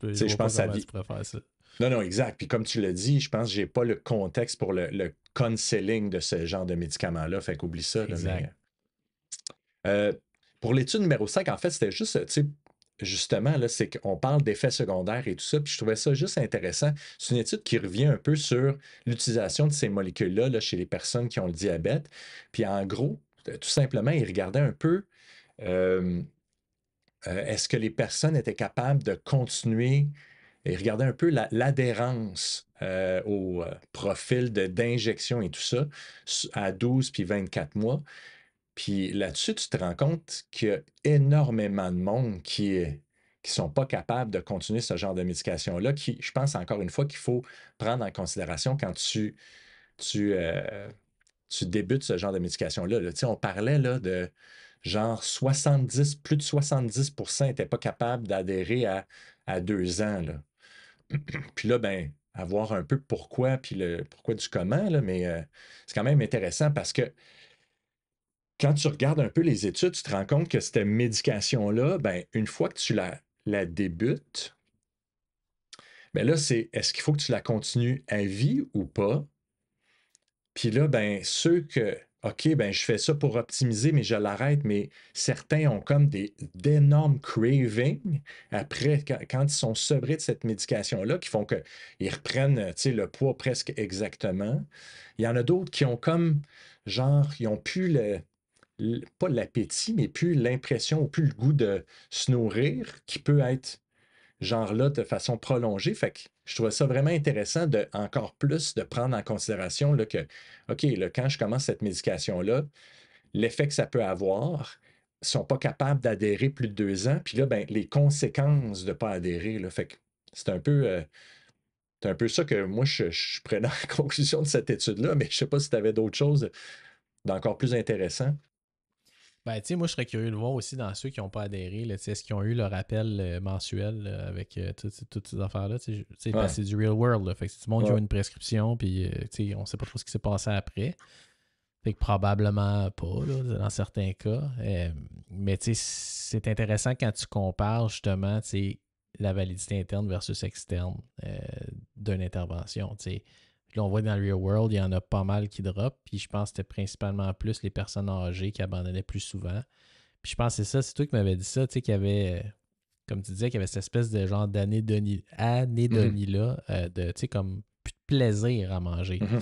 Tu je sais, je vois pas pense que ça comment tu vit. pourrais faire ça. Non, non, exact. Puis comme tu l'as dit, je pense que j'ai pas le contexte pour le counseling de ce genre de médicaments-là. Fait qu'oublie ça, là, mais. Exact. Euh, pour l'étude numéro 5, en fait, c'était juste, tu sais, justement, là, c'est qu'on parle d'effets secondaires et tout ça, puis je trouvais ça juste intéressant. C'est une étude qui revient un peu sur l'utilisation de ces molécules-là là, chez les personnes qui ont le diabète. Puis en gros, tout simplement, ils regardaient un peu euh, est-ce que les personnes étaient capables de continuer et regarder un peu l'adhérence au profil d'injection et tout ça à 12 puis 24 mois. Puis là-dessus, tu te rends compte qu'il y a énormément de monde qui ne sont pas capables de continuer ce genre de médication-là, qui, je pense encore une fois qu'il faut prendre en considération quand tu débutes ce genre de médication-là. Là. Tu sais, on parlait là, de genre 70, plus de 70% n'étaient pas capables d'adhérer à 2 ans. Là. Puis là, ben, à voir un peu pourquoi, puis le pourquoi du comment, là, mais c'est quand même intéressant parce que quand tu regardes un peu les études, tu te rends compte que cette médication-là, ben, une fois que tu la débutes, ben là, c'est est-ce qu'il faut que tu la continues à vie ou pas? Puis là, ben, ceux que, OK, ben, je fais ça pour optimiser, mais je l'arrête, mais certains ont comme d'énormes cravings après, quand ils sont sevrés de cette médication-là, qui font qu'ils reprennent, tu sais, le poids presque exactement. Il y en a d'autres qui ont comme, genre, ils ont plus pas l'appétit, mais plus l'impression ou plus le goût de se nourrir, qui peut être genre là de façon prolongée. Fait que je trouvais ça vraiment intéressant de encore plus de prendre en considération là, que, OK, là, quand je commence cette médication-là, l'effet que ça peut avoir, ils ne sont pas capables d'adhérer plus de 2 ans. Puis là, ben, les conséquences de ne pas adhérer, là, fait que c'est un peu ça que moi, je prenais en conclusion de cette étude-là, mais je ne sais pas si tu avais d'autres choses d'encore plus intéressant. Ben, tu sais, moi, je serais curieux de voir aussi dans ceux qui n'ont pas adhéré, là, tu sais, est-ce qu'ils ont eu le rappel mensuel là, avec toutes ces affaires-là, tu sais, parce Ouais, que c'est du real world, là, fait que c'est du monde qui a ouais. une prescription, puis, tu sais, on sait pas trop ce qui s'est passé après, fait que probablement pas, là, dans certains cas, mais tu sais, c'est intéressant quand tu compares, justement, tu sais, la validité interne versus externe d'une intervention, tu sais. Là, on voit que dans le real world, il y en a pas mal qui drop. Puis je pense que c'était principalement plus les personnes âgées qui abandonnaient plus souvent. Puis je pense que c'est ça, c'est toi qui m'avais dit ça, tu sais, qu'il y avait, comme tu disais, qu'il y avait cette espèce de genre Mhm, d'anédonie-là, de, tu sais, comme plus de plaisir à manger. mhm.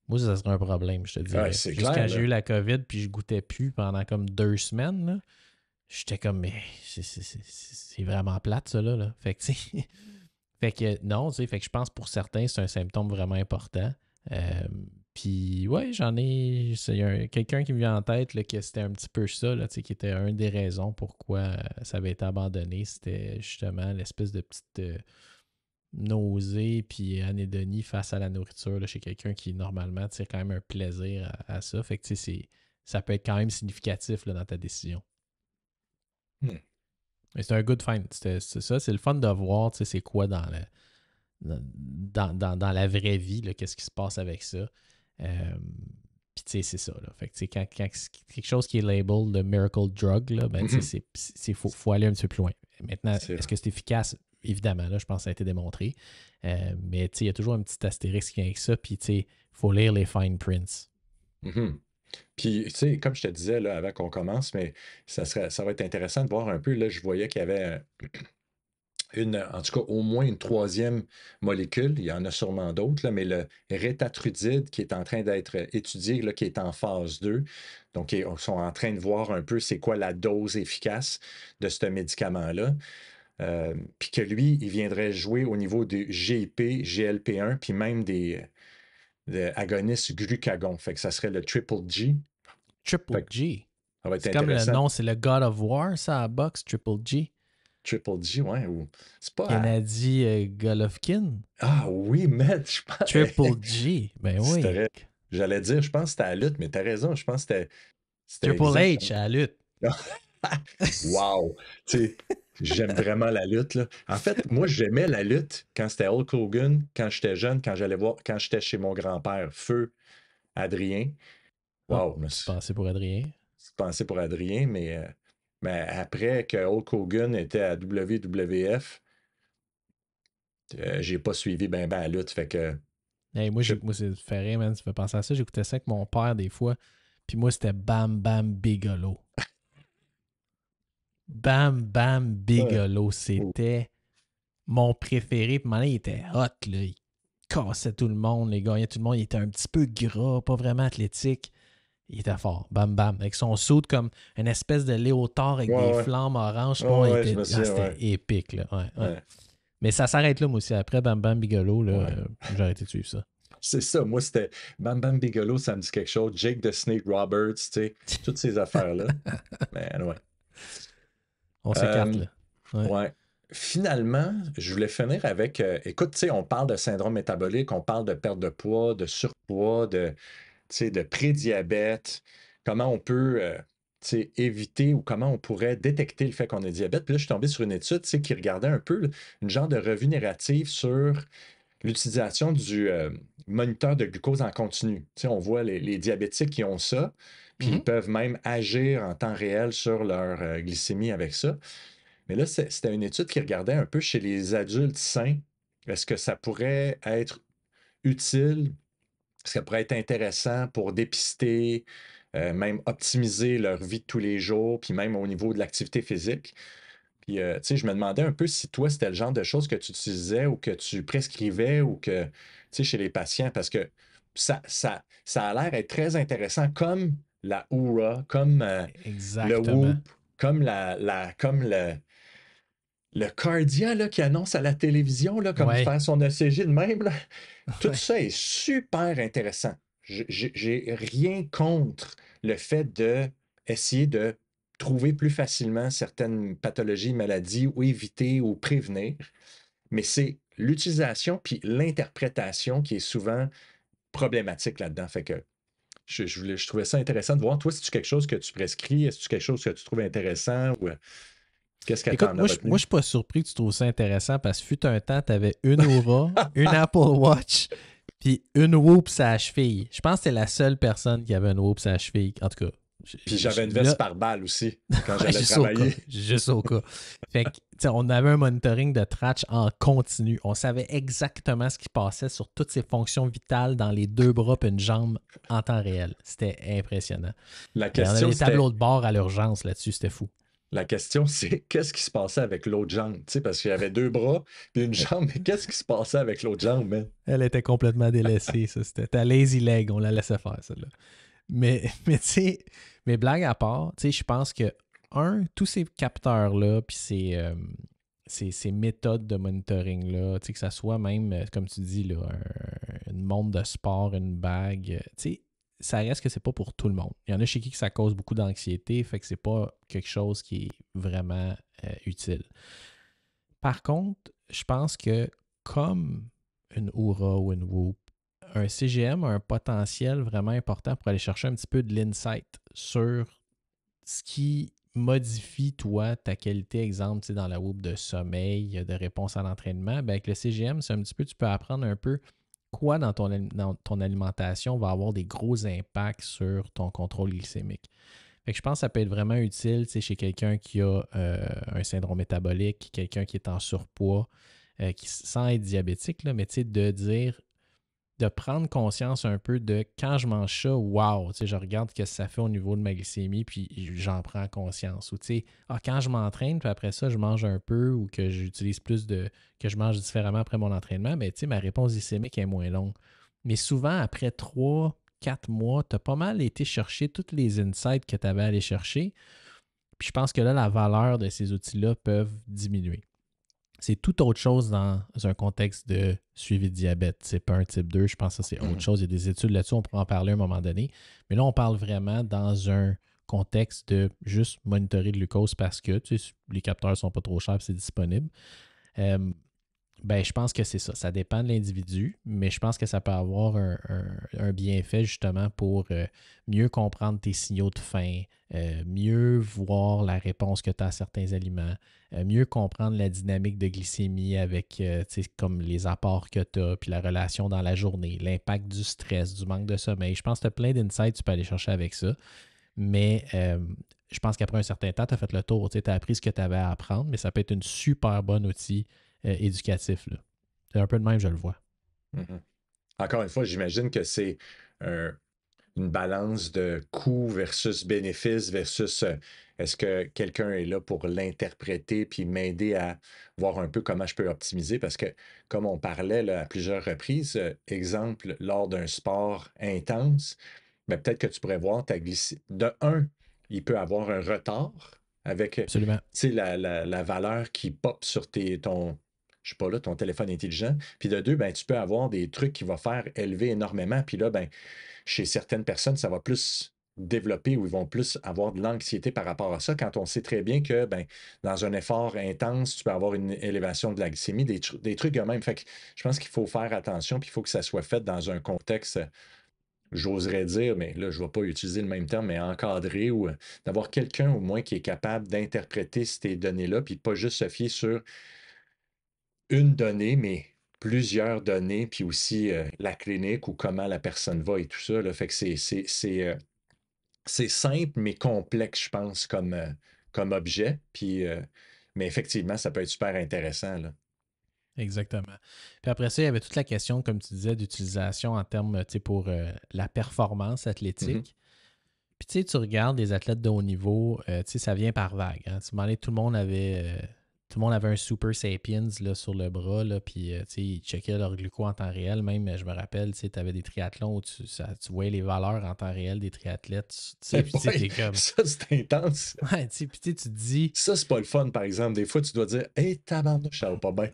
Moi, ça serait un problème, je te Ouais, dirais. c'est Juste clair, quand j'ai là. eu la COVID, puis je goûtais plus pendant comme 2 semaines, là, j'étais comme, mais c'est vraiment plate, ça, là. Fait que, tu sais, fait que non, tu sais, fait que je pense pour certains, c'est un symptôme vraiment important. Euh, Puis ouais, j'en ai. Quelqu'un qui me vient en tête là, que c'était un petit peu ça, là, tu sais, qui était une des raisons pourquoi ça avait été abandonné. C'était justement l'espèce de petite nausée puis anédonie face à la nourriture là, chez quelqu'un qui normalement tire quand même un plaisir à ça. Fait que tu sais, ça peut être quand même significatif là, dans ta décision. Hmm. Mais c'est un good find. C'est ça, c'est le fun de voir, tu sais, c'est quoi dans la vraie vie, là, qu'est-ce qui se passe avec ça. Puis, tu sais, c'est ça. Là. Fait que, tu sais, quand c'est quelque chose qui est labeled le miracle drug, là, ben, tu Mhm. sais, faut aller un petit peu plus loin. Maintenant, C'est est-ce vrai. que c'est efficace? Évidemment, là, je pense que ça a été démontré. Mais, tu sais, il y a toujours un petit astérisque qui vient avec ça. Puis, tu sais, il faut lire les fine prints. Mhm. Puis, tu sais, comme je te disais là, avant qu'on commence, mais ça va être intéressant de voir un peu. Là, je voyais qu'il y avait en tout cas, au moins une troisième molécule. Il y en a sûrement d'autres, là, mais le rétatrudide qui est en train d'être étudié, là, qui est en phase 2. Donc, ils sont en train de voir un peu c'est quoi la dose efficace de ce médicament-là. Puis que lui, il viendrait jouer au niveau du GIP, GLP-1, puis même des agonistes glucagon. Fait que ça serait le triple G. Triple Fait que G. ça va être C'est comme le intéressant. nom, c'est le God of War, ça, à boxe, Triple G. Triple G, ouais. C'est pas Gennady Golovkin. Ah oui, mais je pense. Triple G. Ben oui. C'était J'allais dire, je pense que c'était à la lutte, mais t'as raison, je pense que c'était Triple H exactement. à la lutte. Wow! Tu sais, j'aime vraiment la lutte, là. En fait, moi, j'aimais la lutte quand c'était Hulk Hogan, quand j'étais jeune, quand j'allais voir, quand j'étais chez mon grand-père, Feu Adrien. Oh, Wow! petite pensée pour Adrien. C'est pensé pour Adrien, mais après que Hulk Hogan était à WWF, j'ai pas suivi ben la lutte. Fait que Hey, moi, je... moi c'est fait rire, man. Tu fais penser à ça. J'écoutais ça avec mon père des fois. Puis moi, c'était Bam Bam Bigelow. Bam Bam Ouais. Bigelow. C'était mon préféré. Puis maintenant, il était hot, là. Il cassait tout le monde, il gagnait tout le monde. Il était un petit peu gras, pas vraiment athlétique. Il était fort. Bam Bam. Avec son soude comme une espèce de léotard avec Ouais, des ouais. flammes oranges. Bon, Ouais, ouais, je me souviens, c'était ouais. épique, là. Ouais, ouais. Ouais. Mais ça s'arrête là, moi aussi. Après Bam Bam Bigelow, là, Ouais. j'ai arrêté de suivre ça. C'est ça, moi, c'était Bam Bam Bigelow, ça me dit quelque chose. Jake the Snake Roberts, tu sais, toutes ces affaires-là. Mais ouais. On s'écarte, Euh, là. Ouais. ouais. Finalement, je voulais finir avec, écoute, tu sais, on parle de syndrome métabolique, on parle de perte de poids, de surpoids, tu sais, de prédiabète, comment on peut tu sais, éviter ou comment on pourrait détecter le fait qu'on a diabète. Puis là, je suis tombé sur une étude tu sais, qui regardait un peu une genre de revue narrative sur l'utilisation du moniteur de glucose en continu. Tu sais, on voit les diabétiques qui ont ça, puis ils Mhm. peuvent même agir en temps réel sur leur glycémie avec ça. Mais là, c'était une étude qui regardait un peu chez les adultes sains. Est-ce que ça pourrait être utile? Est-ce que ça pourrait être intéressant pour dépister, même optimiser leur vie de tous les jours, puis même au niveau de l'activité physique? Puis, tu sais, je me demandais un peu si toi, c'était le genre de choses que tu utilisais ou que tu prescrivais ou que, tu sais, chez les patients, parce que ça a l'air être très intéressant, comme la Oura, comme le Exactement. Whoop, comme comme le Cardia là, qui annonce à la télévision, là, comme Ouais. faire son ECG de même. Là. Tout Ouais. ça est super intéressant. J'ai rien contre le fait de essayer de trouver plus facilement certaines pathologies, maladies ou éviter ou prévenir, mais c'est l'utilisation puis l'interprétation qui est souvent problématique là-dedans. Fait que je trouvais ça intéressant de voir, toi, si tu quelque chose que tu prescris, est-ce que tu quelque chose que tu trouves intéressant ou qu'est-ce que tu Écoute, en as moi, je retenu? suis pas surpris que tu trouves ça intéressant parce que fut un temps, tu avais une Aura, une Apple Watch, puis une Whoop sa cheville. Je pense que t'es la seule personne qui avait une Whoop sa cheville. En tout cas, Puis j'avais une veste là, par balle aussi quand ouais, j'allais juste au cas. travailler. Juste au cas. Fait que, tu sais, on avait un monitoring de Trach en continu. On savait exactement ce qui passait sur toutes ses fonctions vitales dans les deux bras et une jambe en temps réel. C'était impressionnant. La On avait question, des c'était tableaux de bord à l'urgence là-dessus, c'était fou. La question, c'est qu'est-ce qui se passait avec l'autre jambe? Tu sais, parce qu'il y avait deux bras puis une jambe, mais qu'est-ce qui se passait avec l'autre jambe, man? Elle était complètement délaissée, ça. C'était ta lazy leg, on la laissait faire, celle-là. Mais tu sais, mais blague à part, tu sais, je pense que, tous ces capteurs-là, puis ces méthodes de monitoring-là, tu sais, que ça soit même, comme tu dis, là, une montre de sport, une bague, tu sais, ça reste que c'est pas pour tout le monde. Il y en a chez qui que ça cause beaucoup d'anxiété, fait que c'est pas quelque chose qui est vraiment utile. Par contre, je pense que comme une Oura ou une Whoop, un CGM a un potentiel vraiment important pour aller chercher un petit peu de l'insight sur ce qui modifie, toi, ta qualité, exemple, tu sais, dans la Whoop de sommeil, de réponse à l'entraînement. Ben, avec le CGM, c'est un petit peu, tu peux apprendre un peu quoi dans ton alimentation va avoir des gros impacts sur ton contrôle glycémique. Fait que je pense que ça peut être vraiment utile chez quelqu'un qui a un syndrome métabolique, quelqu'un qui est en surpoids, sans être diabétique, là, mais de dire, de prendre conscience un peu de quand je mange ça, wow, je regarde ce que ça fait au niveau de ma glycémie, puis j'en prends conscience. Ou quand je m'entraîne, puis après ça, je mange un peu ou que j'utilise que je mange différemment après mon entraînement, mais ma réponse glycémique est moins longue. Mais souvent, après 3, 4 mois, tu as pas mal été chercher toutes les insights que tu avais à aller chercher. Puis je pense que là, la valeur de ces outils-là peuvent diminuer. C'est tout autre chose dans un contexte de suivi de diabète. C'est pas un type 2, je pense que ça, c'est autre Mhm. chose. Il y a des études là-dessus, on pourra en parler à un moment donné. Mais là, on parle vraiment dans un contexte de juste monitorer le glucose parce que les capteurs ne sont pas trop chers et c'est disponible. Euh, ben, je pense que c'est ça. Ça dépend de l'individu, mais je pense que ça peut avoir un bienfait justement pour mieux comprendre tes signaux de faim, mieux voir la réponse que tu as à certains aliments, mieux comprendre la dynamique de glycémie avec comme les apports que tu as, puis la relation dans la journée, l'impact du stress, du manque de sommeil. Je pense que tu as plein d'insights que tu peux aller chercher avec ça. Mais je pense qu'après un certain temps, tu as fait le tour. Tu as appris ce que tu avais à apprendre, mais ça peut être une super bonne outil éducatif. Là. C'est un peu de même, je le vois. Mhm. Encore une fois, j'imagine que c'est un- une balance de coût versus bénéfice versus est-ce que quelqu'un est là pour l'interpréter puis m'aider à voir un peu comment je peux optimiser parce que comme on parlait là, à plusieurs reprises, exemple, lors d'un sport intense, ben, peut-être que tu pourrais voir ta glycémie. De un, il peut avoir un retard avec Absolument. tu sais, la valeur qui pop sur je sais pas là, ton téléphone intelligent. Puis de deux, ben, tu peux avoir des trucs qui vont faire élever énormément. Puis là, ben, chez certaines personnes, ça va plus développer ou ils vont plus avoir de l'anxiété par rapport à ça quand on sait très bien que ben, dans un effort intense, tu peux avoir une élévation de la glycémie, des trucs de même. Fait que je pense qu'il faut faire attention, puis il faut que ça soit fait dans un contexte, j'oserais dire, mais là, je ne vais pas utiliser le même terme, mais encadré ou d'avoir quelqu'un au moins qui est capable d'interpréter ces données-là, puis pas juste se fier sur une donnée, mais plusieurs données, puis aussi la clinique ou comment la personne va et tout ça. Là. Fait que c'est simple, mais complexe, je pense, comme objet. Puis, mais effectivement, ça peut être super intéressant. Là. Exactement. Puis après ça, il y avait toute la question, comme tu disais, d'utilisation en termes, tu sais, pour la performance Mhm. athlétique. Puis tu sais, tu regardes les athlètes de haut niveau, tu sais, ça vient par vague. Hein. Tu m'en tout le monde avait un Super Sapiens là, sur le bras, là, puis tu sais, ils checkaient leur gluco en temps réel. Même, je me rappelle, tu sais, tu avais des triathlons où tu voyais les valeurs en temps réel des triathlètes. Tu sais, puis tu sais, Ouais, t'es comme... ça, c'est intense. Ouais, tu sais, puis tu sais, tu te dis... Ça, c'est pas le fun, par exemple. Des fois, tu dois dire hey, tabarnouche, ça va pas bien.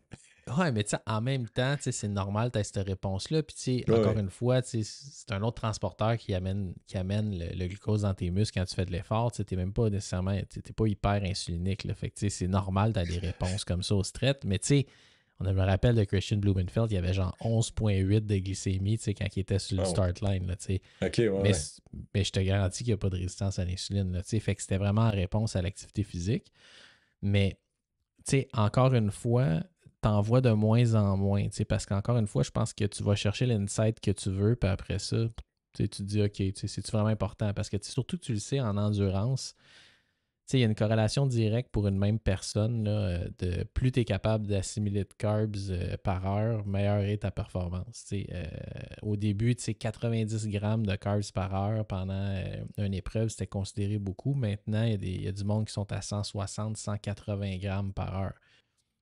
Ouais, mais tu sais, en même temps, tu sais, c'est normal, tu as cette réponse-là. Puis, tu sais, encore Ouais. une fois, tu sais, c'est un autre transporteur qui amène le glucose dans tes muscles quand tu fais de l'effort. Tu sais, t'es même pas nécessairement, tu n'es pas hyper insulinique. Là. Fait que, tu sais, c'est normal, tu as des réponses comme ça au stress. Mais, tu sais, on me rappelle de Christian Blumenfeld, il y avait genre 11,8 de glycémie, tu sais, quand il était sur le Oh. start line, là, tu sais. OK, ouais, Mais, ouais. mais je te garantis qu'il n'y a pas de résistance à l'insuline, là, tu sais. Fait que c'était vraiment en réponse à l'activité physique. Mais, tu sais, encore une fois, t'en vois de moins en moins, tu sais, parce qu'encore une fois, je pense que tu vas chercher l'insight que tu veux, puis après ça, tu sais, tu te dis, OK, tu sais, c'est-tu vraiment important? Parce que surtout que tu le sais, en endurance, tu sais, il y a une corrélation directe pour une même personne, là, de plus tu es capable d'assimiler de carbs par heure, meilleure est ta performance. Tu sais. Au début, tu sais, 90 grammes de carbs par heure pendant une épreuve, c'était considéré beaucoup. Maintenant, il y a du monde qui sont à 160, 180 grammes par heure.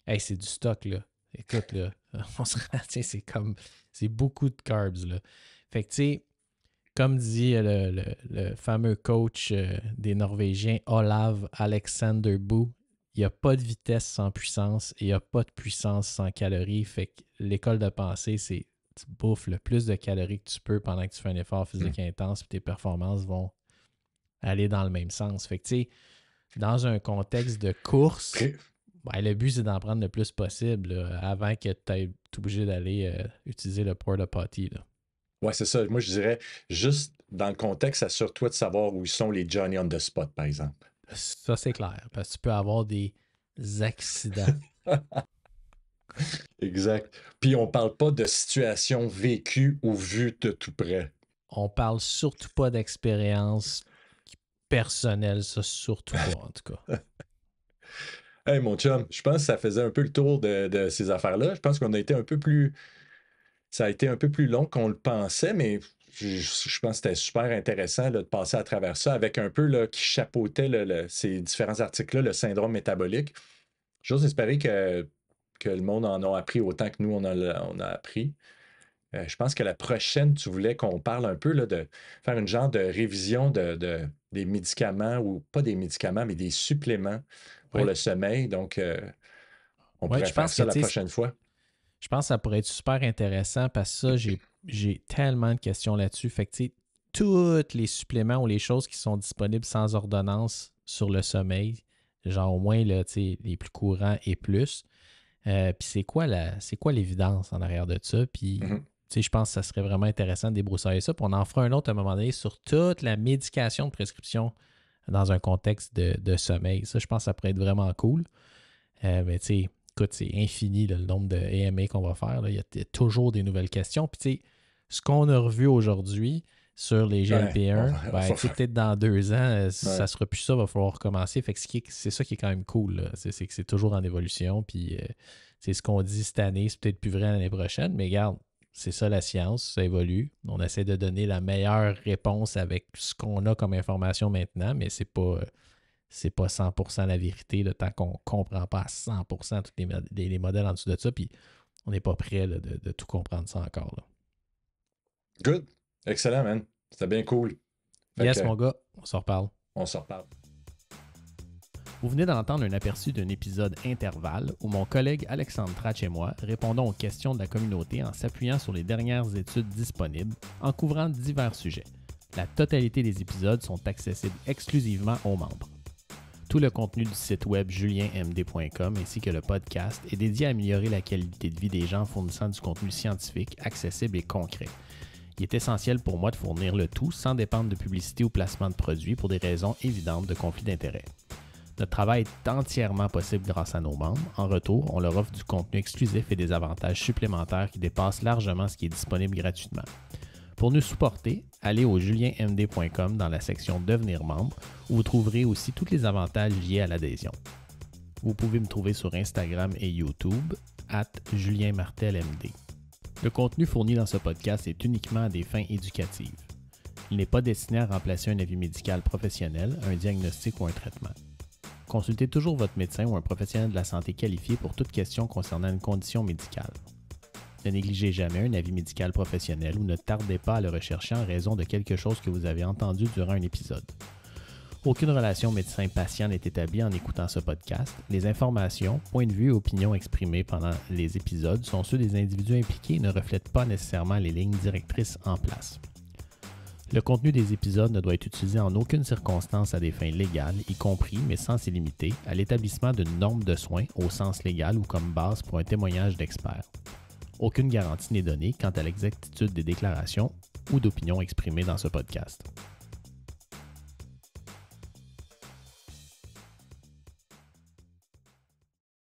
Hey, c'est du stock, là. Écoute, là, on se rend, tu sais, c'est beaucoup de carbs, là. Fait que, tu sais, comme dit le fameux coach des Norvégiens, Olav Alexander Boo, il n'y a pas de vitesse sans puissance et il n'y a pas de puissance sans calories. Fait que l'école de pensée, c'est tu bouffes le plus de calories que tu peux pendant que tu fais un effort Hmm. physique intense et tes performances vont aller dans le même sens. Fait que, tu sais, dans un contexte de course, Pré- ben, le but, c'est d'en prendre le plus possible là, avant que tu aies obligé d'aller utiliser le porta potty. Là. Ouais, c'est ça. Moi, je dirais juste dans le contexte, assure-toi de savoir où sont les Johnny on the spot, par exemple. Ça, c'est clair, parce que tu peux avoir des accidents. Exact. Puis on parle pas de situation vécue ou vue de tout près. On parle surtout pas d'expérience personnelle, ça surtout pas en tout cas. Hey, mon chum, je pense que ça faisait un peu le tour de ces affaires-là. Je pense qu'on a été un peu plus. Ça a été un peu plus long qu'on le pensait, mais je pense que c'était super intéressant là, de passer à travers ça avec un peu là, qui chapeautait ces différents articles-là, le syndrome métabolique. J'ose espérer que le monde en a appris autant que nous, on a appris. Je pense que la prochaine, tu voulais qu'on parle un peu là, de faire une genre de révision des médicaments, ou pas des médicaments, mais des suppléments pour Oui, le sommeil. Donc, on ouais, pourrait je faire pense que ça la tu sais, prochaine fois. je pense que ça pourrait être super intéressant parce que ça, j'ai tellement de questions là-dessus. Fait que tu sais, tous les suppléments ou les choses qui sont disponibles sans ordonnance sur le sommeil, genre au moins là, tu sais, les plus courants et plus. Puis c'est quoi l'évidence en arrière de ça? Puis, Mhm. tu sais, je pense que ça serait vraiment intéressant de débroussailler ça. Puis on en fera un autre à un moment donné sur toute la médication de prescription dans un contexte de sommeil. Ça, je pense que ça pourrait être vraiment cool. Mais tu sais, écoute, c'est infini là, le nombre de AMA qu'on va faire. Là. Il y a toujours des nouvelles questions. Puis, tu sais, ce qu'on a revu aujourd'hui sur les Ouais, GLP-1, ben, tu sais, peut-être dans 2 ans, ouais. ça sera plus ça, va falloir recommencer. Fait que c'est ça qui est quand même cool. Là. C'est que c'est toujours en évolution. Puis, c'est ce qu'on dit cette année, c'est peut-être plus vrai l'année prochaine. Mais regarde, c'est ça la science, ça évolue. On essaie de donner la meilleure réponse avec ce qu'on a comme information maintenant, mais c'est pas 100% la vérité, le tant qu'on ne comprend pas à 100% tous les modèles en dessous de ça, puis on n'est pas prêt là, de tout comprendre ça encore. Là. Good. Excellent, man. C'était bien cool. Fait Yes, que, mon gars, on s'en reparle. on se reparle. Vous venez d'entendre un aperçu d'un épisode intervalle où mon collègue Alexandre Tratch et moi répondons aux questions de la communauté en s'appuyant sur les dernières études disponibles en couvrant divers sujets. La totalité des épisodes sont accessibles exclusivement aux membres. Tout le contenu du site web julienmd.com ainsi que le podcast est dédié à améliorer la qualité de vie des gens fournissant du contenu scientifique, accessible et concret. Il est essentiel pour moi de fournir le tout sans dépendre de publicité ou placement de produits pour des raisons évidentes de conflit d'intérêts. Notre travail est entièrement possible grâce à nos membres. En retour, on leur offre du contenu exclusif et des avantages supplémentaires qui dépassent largement ce qui est disponible gratuitement. Pour nous supporter, allez au julienmd.com dans la section « Devenir membre » où vous trouverez aussi tous les avantages liés à l'adhésion. Vous pouvez me trouver sur Instagram et YouTube @JulienMartelMD. Le contenu fourni dans ce podcast est uniquement à des fins éducatives. Il n'est pas destiné à remplacer un avis médical professionnel, un diagnostic ou un traitement. Consultez toujours votre médecin ou un professionnel de la santé qualifié pour toute question concernant une condition médicale. Ne négligez jamais un avis médical professionnel ou ne tardez pas à le rechercher en raison de quelque chose que vous avez entendu durant un épisode. Aucune relation médecin-patient n'est établie en écoutant ce podcast. Les informations, points de vue et opinions exprimés pendant les épisodes sont ceux des individus impliqués et ne reflètent pas nécessairement les lignes directrices en place. Le contenu des épisodes ne doit être utilisé en aucune circonstance à des fins légales, y compris, mais sans s'y limiter, à l'établissement d'une norme de soins au sens légal ou comme base pour un témoignage d'expert. Aucune garantie n'est donnée quant à l'exactitude des déclarations ou d'opinions exprimées dans ce podcast.